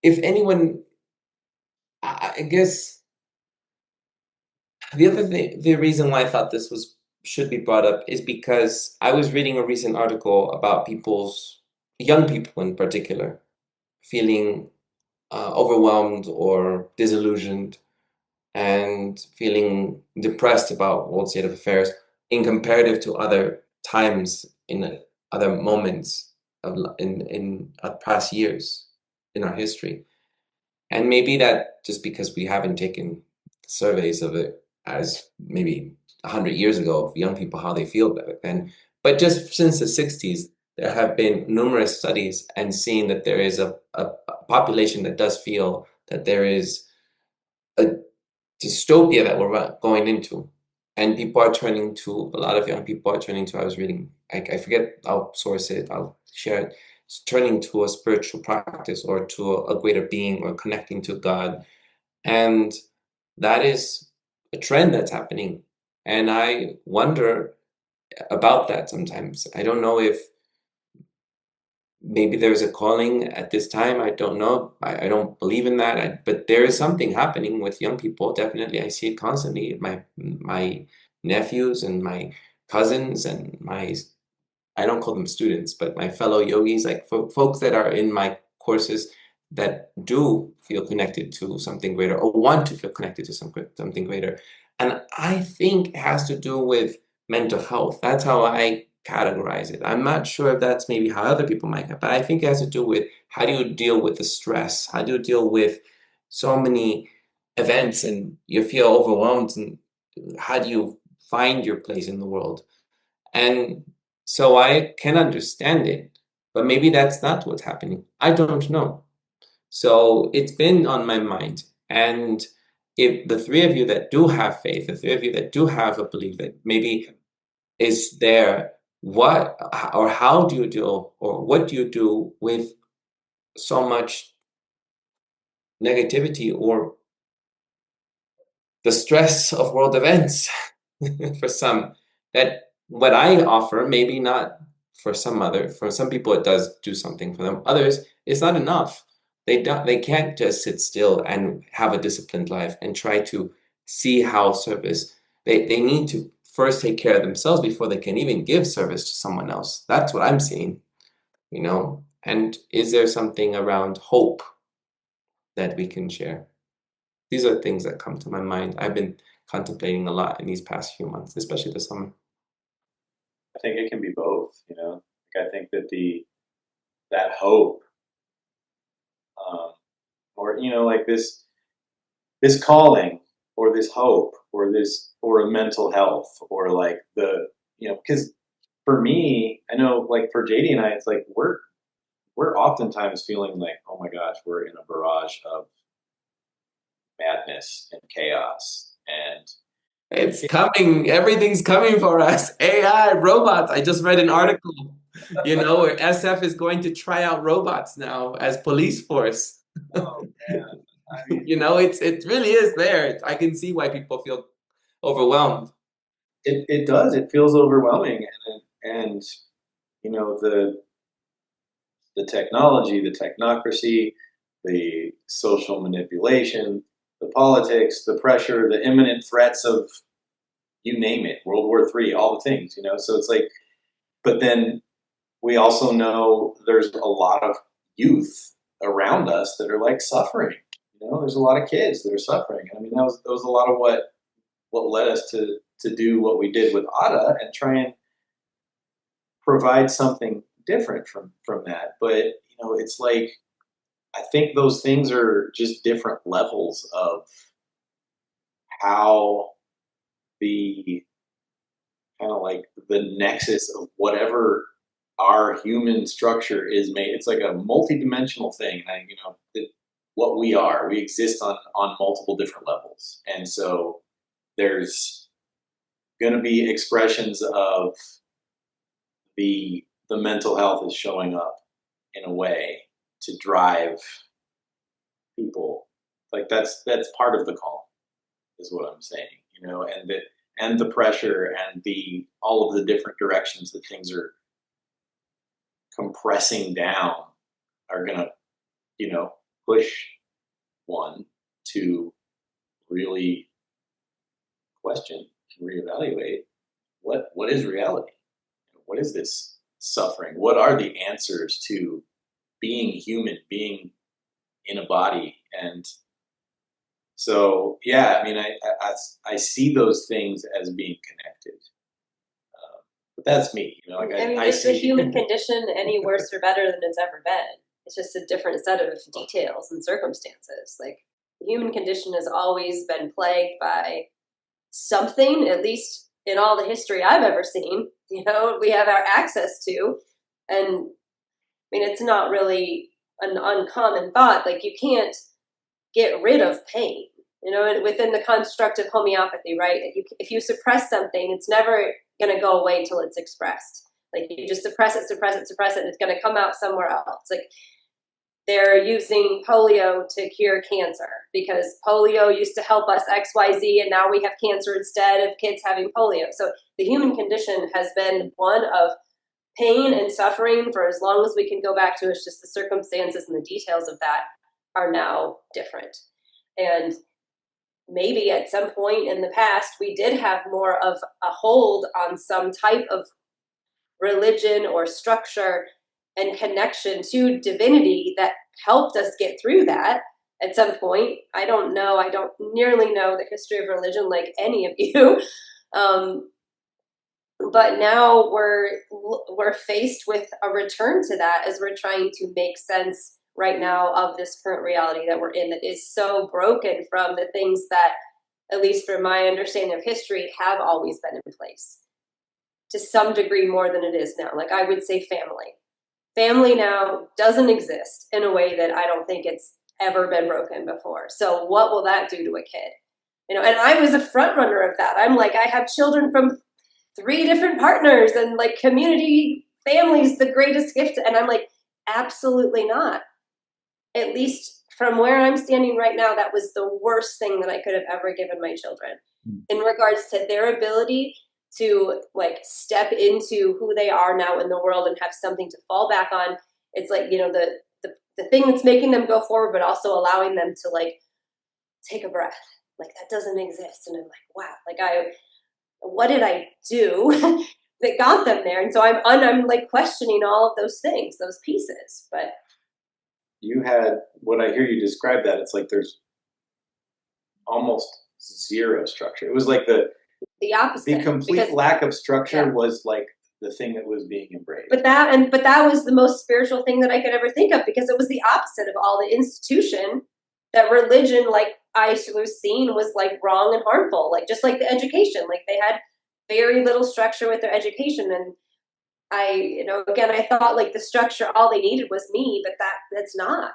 if anyone, I guess the reason why I thought this should be brought up is because I was reading a recent article about young people in particular, feeling overwhelmed or disillusioned and feeling depressed about world state of affairs in comparative to other times in other moments in past years in our history. And maybe that just because we haven't taken surveys of it as maybe 100 years ago of young people, how they feel about it then. But just since the 60s, there have been numerous studies and seen that there is a population that does feel that there is a dystopia that we're going into. And people are turning to, a lot of young people are turning to, I was reading, I forget, I'll source it, I'll share it, it's turning to a spiritual practice or to a greater being or connecting to God. And that is a trend that's happening. And I wonder about that sometimes. I don't know if maybe there's a calling at this time. I don't know. I don't believe in that. But there is something happening with young people. Definitely, I see it constantly. My nephews and my cousins and I don't call them students, but my fellow yogis, like folks that are in my courses that do feel connected to something greater or want to feel connected to something greater. And I think it has to do with mental health. That's how I categorize it. I'm not sure if that's maybe how other people might have, but I think it has to do with how do you deal with the stress? How do you deal with so many events and you feel overwhelmed, and how do you find your place in the world? And so I can understand it, but maybe that's not what's happening. I don't know. So it's been on my mind. And if the three of you that do have faith, the three of you that do have a belief that maybe is there, what or how do you deal or what do you do with so much negativity or the stress of world events for some, that what I offer, maybe not for some people it does do something for them. Others, it's not enough. They can't just sit still and have a disciplined life and try to see how service. They need to first take care of themselves before they can even give service to someone else. That's what I'm seeing, you know. And is there something around hope that we can share? These are things that come to my mind. I've been contemplating a lot in these past few months, especially this summer. I think it can be both, Like I think that that hope, or like this calling, or this hope, or a mental health, or like because for me, I know, like for Jaydee and I, it's like we're oftentimes feeling like, oh my gosh, we're in a barrage of madness and chaos, and It's coming. Everything's coming for us. AI, robots. I just read an article, where SF is going to try out robots now as police force. oh man, I mean, It really is there. I can see why people feel overwhelmed. it does. It feels overwhelming, and the technology, the technocracy, the social manipulation, the politics, the pressure, the imminent threats of, you name it, World War III, all the things. So it's like, but then we also know there's a lot of youth around us that are like suffering. There's a lot of kids that are suffering. I mean, that was a lot of what led us to do what we did with Ada and try and provide something different from that. But it's like, I think those things are just different levels of how the kind of like the nexus of whatever our human structure is made. It's like a multi-dimensional thing. And what we are, we exist on multiple different levels. And so there's going to be expressions of the mental health is showing up in a way to drive people. Like that's part of the call, is what I'm saying, and the pressure and all of the different directions that things are compressing down are gonna, push one to really question and reevaluate what is reality? What is this suffering? What are the answers to being human, being in a body? And so, yeah, I mean, I see those things as being connected. But that's me. You know, like I mean, I is the see human condition any worse or better than it's ever been? It's just a different set of details and circumstances. Like, the human condition has always been plagued by something, at least in all the history I've ever seen, you know, we have our access to. And I mean, it's not really an uncommon thought. Like, you can't get rid of pain, you know, and within the construct of homeopathy, right? If you suppress something, it's never going to go away till it's expressed. Like, you just suppress it, and it's going to come out somewhere else. Like, they're using polio to cure cancer because polio used to help us XYZ, and now we have cancer instead of kids having polio. So the human condition has been one of pain and suffering for as long as we can go back to. It's just the circumstances and the details of that are now different. And maybe at some point in the past, we did have more of a hold on some type of religion or structure and connection to divinity that helped us get through that at some point. I don't know. I don't nearly know the history of religion like any of you. But now we're faced with a return to that as we're trying to make sense right now of this current reality that we're in that is so broken from the things that, at least from my understanding of history, have always been in place to some degree more than it is now. Like, I would say family now doesn't exist in a way that I don't think it's ever been broken before. So what will that do to a kid? You know, and I was a front runner of that. I'm like, I have children from 3 different partners and like community families, the greatest gift. And I'm like, absolutely not. At least from where I'm standing right now, that was the worst thing that I could have ever given my children in regards to their ability to like step into who they are now in the world and have something to fall back on. It's like, you know, the thing that's making them go forward, but also allowing them to like take a breath. Like, that doesn't exist. And I'm like, wow, like what did I do that got them there? And so I'm like questioning all of those things, those pieces. But you had, when I hear you describe that, it's like there's almost zero structure. It was like the opposite. The complete lack of structure was like the thing that was being embraced. But that was the most spiritual thing that I could ever think of, because it was the opposite of all the institution that religion, like I was seeing, was like wrong and harmful. Like, just like the education, like they had very little structure with their education. And I thought like the structure, all they needed was me, but that's not.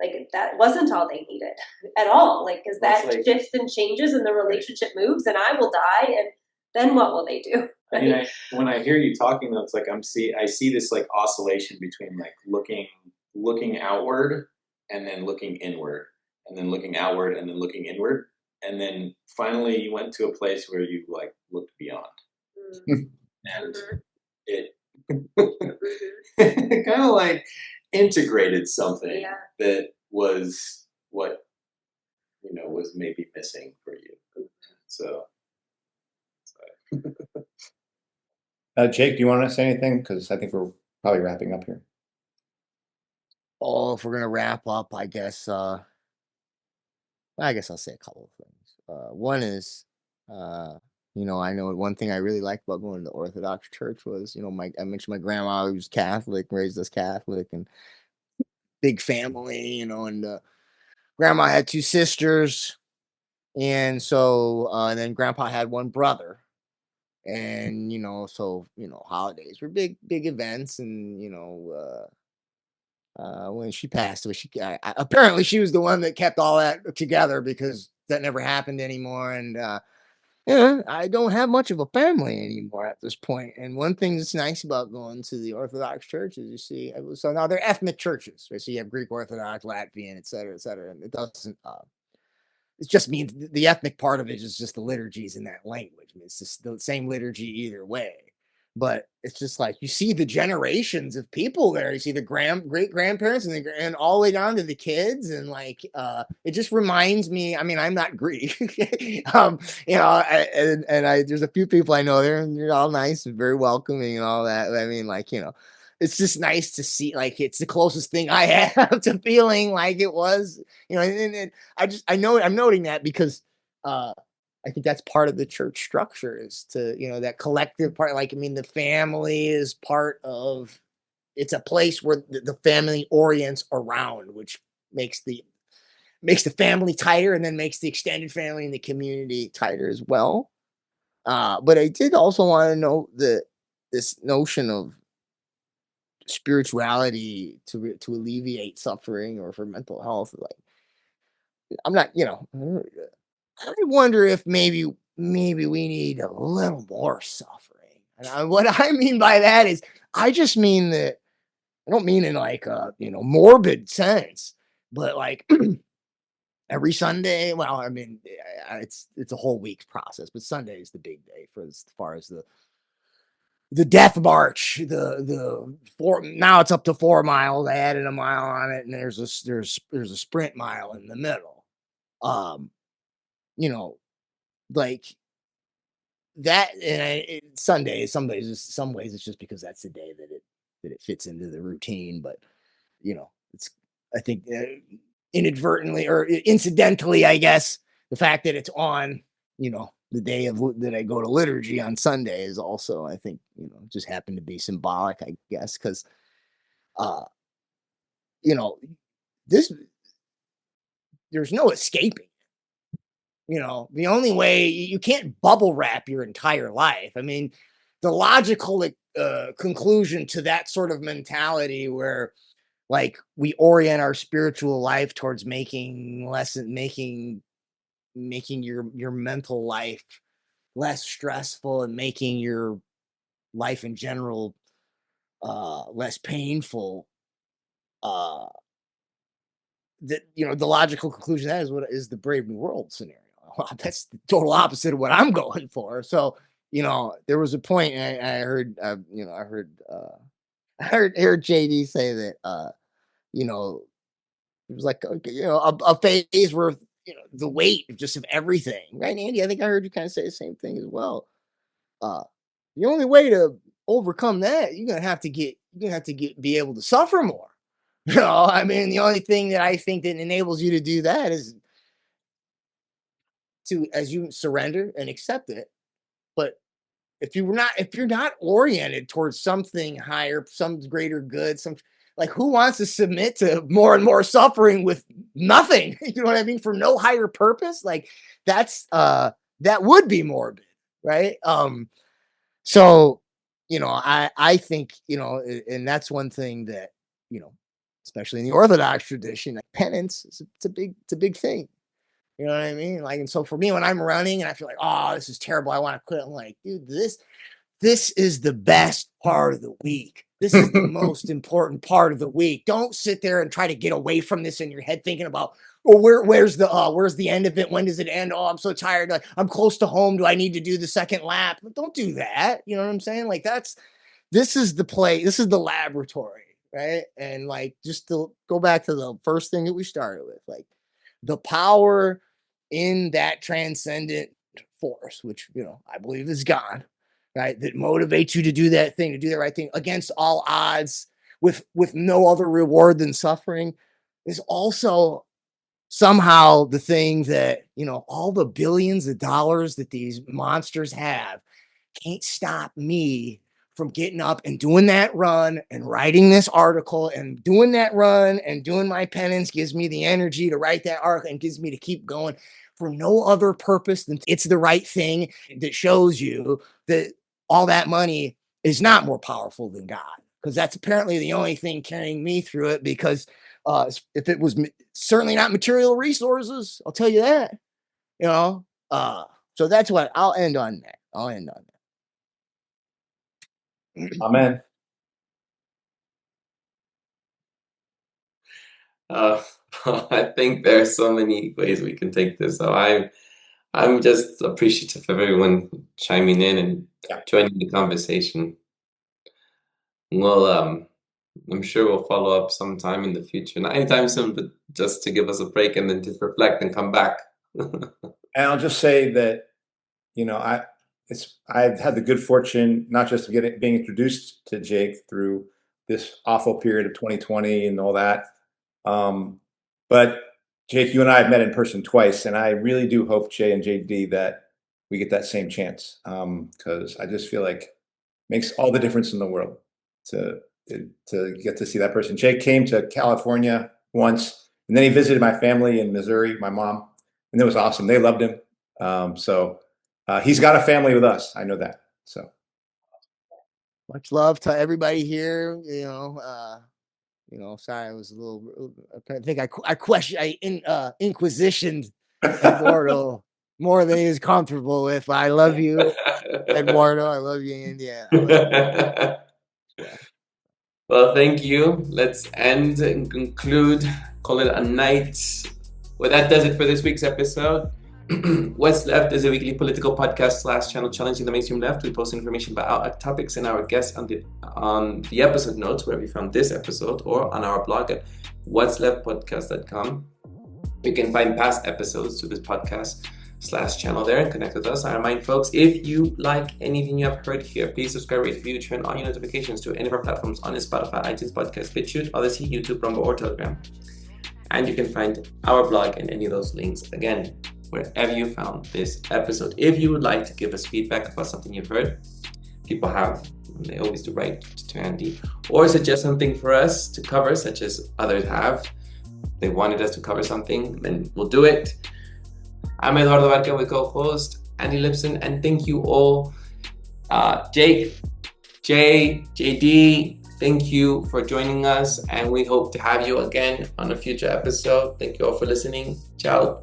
Like, that wasn't all they needed at all. Like, because that shifts and changes and the relationship moves and I will die. And then what will they do? I mean, when I hear you talking, though, it's like I see this like oscillation between like looking outward and then looking inward, and then looking outward and then looking inward. And then finally you went to a place where you like looked beyond. And it kind of like integrated something that was what, you know, was maybe missing for you. So Jake, do you want to say anything? Because I think we're probably wrapping up here. Oh, if we're gonna wrap up, I guess I'll say a couple of things. One is, you know, I know one thing I really liked about going to the Orthodox Church was, you know, I mentioned my grandma was Catholic, raised us Catholic, and big family, you know, and grandma had 2 sisters, and so and then grandpa had 1 brother. And, you know, so, you know, holidays were big events. And, you know, when she passed away, apparently she was the one that kept all that together, because that never happened anymore. And, yeah, I don't have much of a family anymore at this point. And one thing that's nice about going to the Orthodox Church is you see, so now they're ethnic churches, right? So you have Greek Orthodox, Latvian, et cetera, and it doesn't, it just means the ethnic part of it is just the liturgies in that language. I mean, it's just the same liturgy either way. But it's just like you see the generations of people there. You see the great grandparents and all the way down to the kids, and like it just reminds me. I mean, I'm not Greek, you know, and there's a few people I know there, and they're all nice and very welcoming and all that. I mean, like, you know, it's just nice to see, like, it's the closest thing I have to feeling like it was, you know, and I'm noting that because I think that's part of the church structure, is to, that collective part. Like, I mean, the family is part of, it's a place where the family orients around, which makes the family tighter, and then makes the extended family and the community tighter as well. But I did also want to note that this notion of spirituality to alleviate suffering or for mental health, like, I'm not, I wonder if maybe we need a little more suffering. And what I mean by that is, I just mean that, I don't mean in like a morbid sense, but like every Sunday. Well, I mean, it's a whole week's process, but Sunday is the big day for as far as the death march. The four, now it's up to 4 miles. I added a mile on it, and there's a sprint mile in the middle. You know, like that. And some ways it's just because that's the day that it fits into the routine. But it's, I think, inadvertently or incidentally, I guess, the fact that it's on, the day that I go to liturgy on Sunday is also, I think, just happened to be symbolic, I guess, because, uh, this, there's no escaping. The only way, you can't bubble wrap your entire life. I mean, the logical conclusion to that sort of mentality, where like we orient our spiritual life towards making your mental life less stressful, and making your life in general less painful. uh that the logical conclusion of that is what is the Brave New World scenario. Well, that's the total opposite of what I'm going for. So there was a point, and I heard I heard JD say that it was like, okay, a phase where the weight just of everything, right, Andy? I think I heard you kind of say the same thing as well. Uh, the only way to overcome that, you're gonna have to be able to suffer more. I mean, the only thing that I think that enables you to do that is to, as you surrender and accept it. But if you're not oriented towards something higher, some greater good, like, who wants to submit to more and more suffering with nothing? You know what I mean? For no higher purpose? Like, that would be morbid, right? So, I think, and that's one thing that, especially in the Orthodox tradition, like penance, it's a big thing. You know what I mean? Like, and so for me, when I'm running and I feel like, oh, this is terrible, I want to quit, I'm like, dude, this is the best part of the week. This is the most important part of the week. Don't sit there and try to get away from this in your head, thinking about, oh, where's the end of it? When does it end? Oh, I'm so tired. Like, I'm close to home. Do I need to do the second lap? Don't do that. You know what I'm saying? Like, this is the play. This is the laboratory, right? And like, just to go back to the first thing that we started with, like, the power in that transcendent force, which I believe is God, right? That motivates you to do that thing, to do the right thing against all odds, with no other reward than suffering, is also somehow the thing that all the billions of dollars that these monsters have can't stop me from getting up and doing that run and writing this article, and doing that run and doing my penance gives me the energy to write that article and gives me to keep going for no other purpose than it's the right thing, that shows you that all that money is not more powerful than God, because that's apparently the only thing carrying me through it. Because if it was certainly not material resources, I'll tell you that. you know so that's what I'll end on that. Amen. Uh, I think there are so many ways we can take this. So I'm just appreciative of everyone chiming in and joining the conversation. Well, I'm sure we'll follow up sometime in the future, not anytime soon, but just to give us a break and then to reflect and come back. And I'll just say that, I've had the good fortune not just of being introduced to Jake through this awful period of 2020 and all that, but Jake, you and I have met in person twice, and I really do hope, Jay and JD, that we get that same chance. Because I just feel like it makes all the difference in the world to get to see that person. Jake came to California once, and then he visited my family in Missouri, my mom, and it was awesome. They loved him. So he's got a family with us. I know that. So much love to everybody here. Sorry, I was a little. I think I inquisitioned Eduardo more than he was comfortable with. I love you, Eduardo. I love you, India. Well, thank you. Let's end and conclude. Call it a night. Well, that does it for this week's episode. What's Left is a weekly political podcast / channel challenging the mainstream left. We post information about our topics and our guests on the episode notes where we found this episode, or on our blog at what'sleftpodcast.com. You can find past episodes to this podcast / channel there and connect with us. I remind folks, if you like anything you have heard here, please subscribe, rate, review, turn on your notifications to any of our platforms on Spotify, iTunes Podcast, BitChute, Odyssey, YouTube, Rumble, or Telegram. And you can find our blog and any of those links, again, wherever you found this episode. If you would like to give us feedback about something you've heard, people have, they always do, write to Andy, or suggest something for us to cover, such as others have. They wanted us to cover something, then we'll do it. I'm Eduardo Barca with co-host Andy Lipson, and thank you all. Jake, Jay, JD, thank you for joining us, and we hope to have you again on a future episode. Thank you all for listening. Ciao.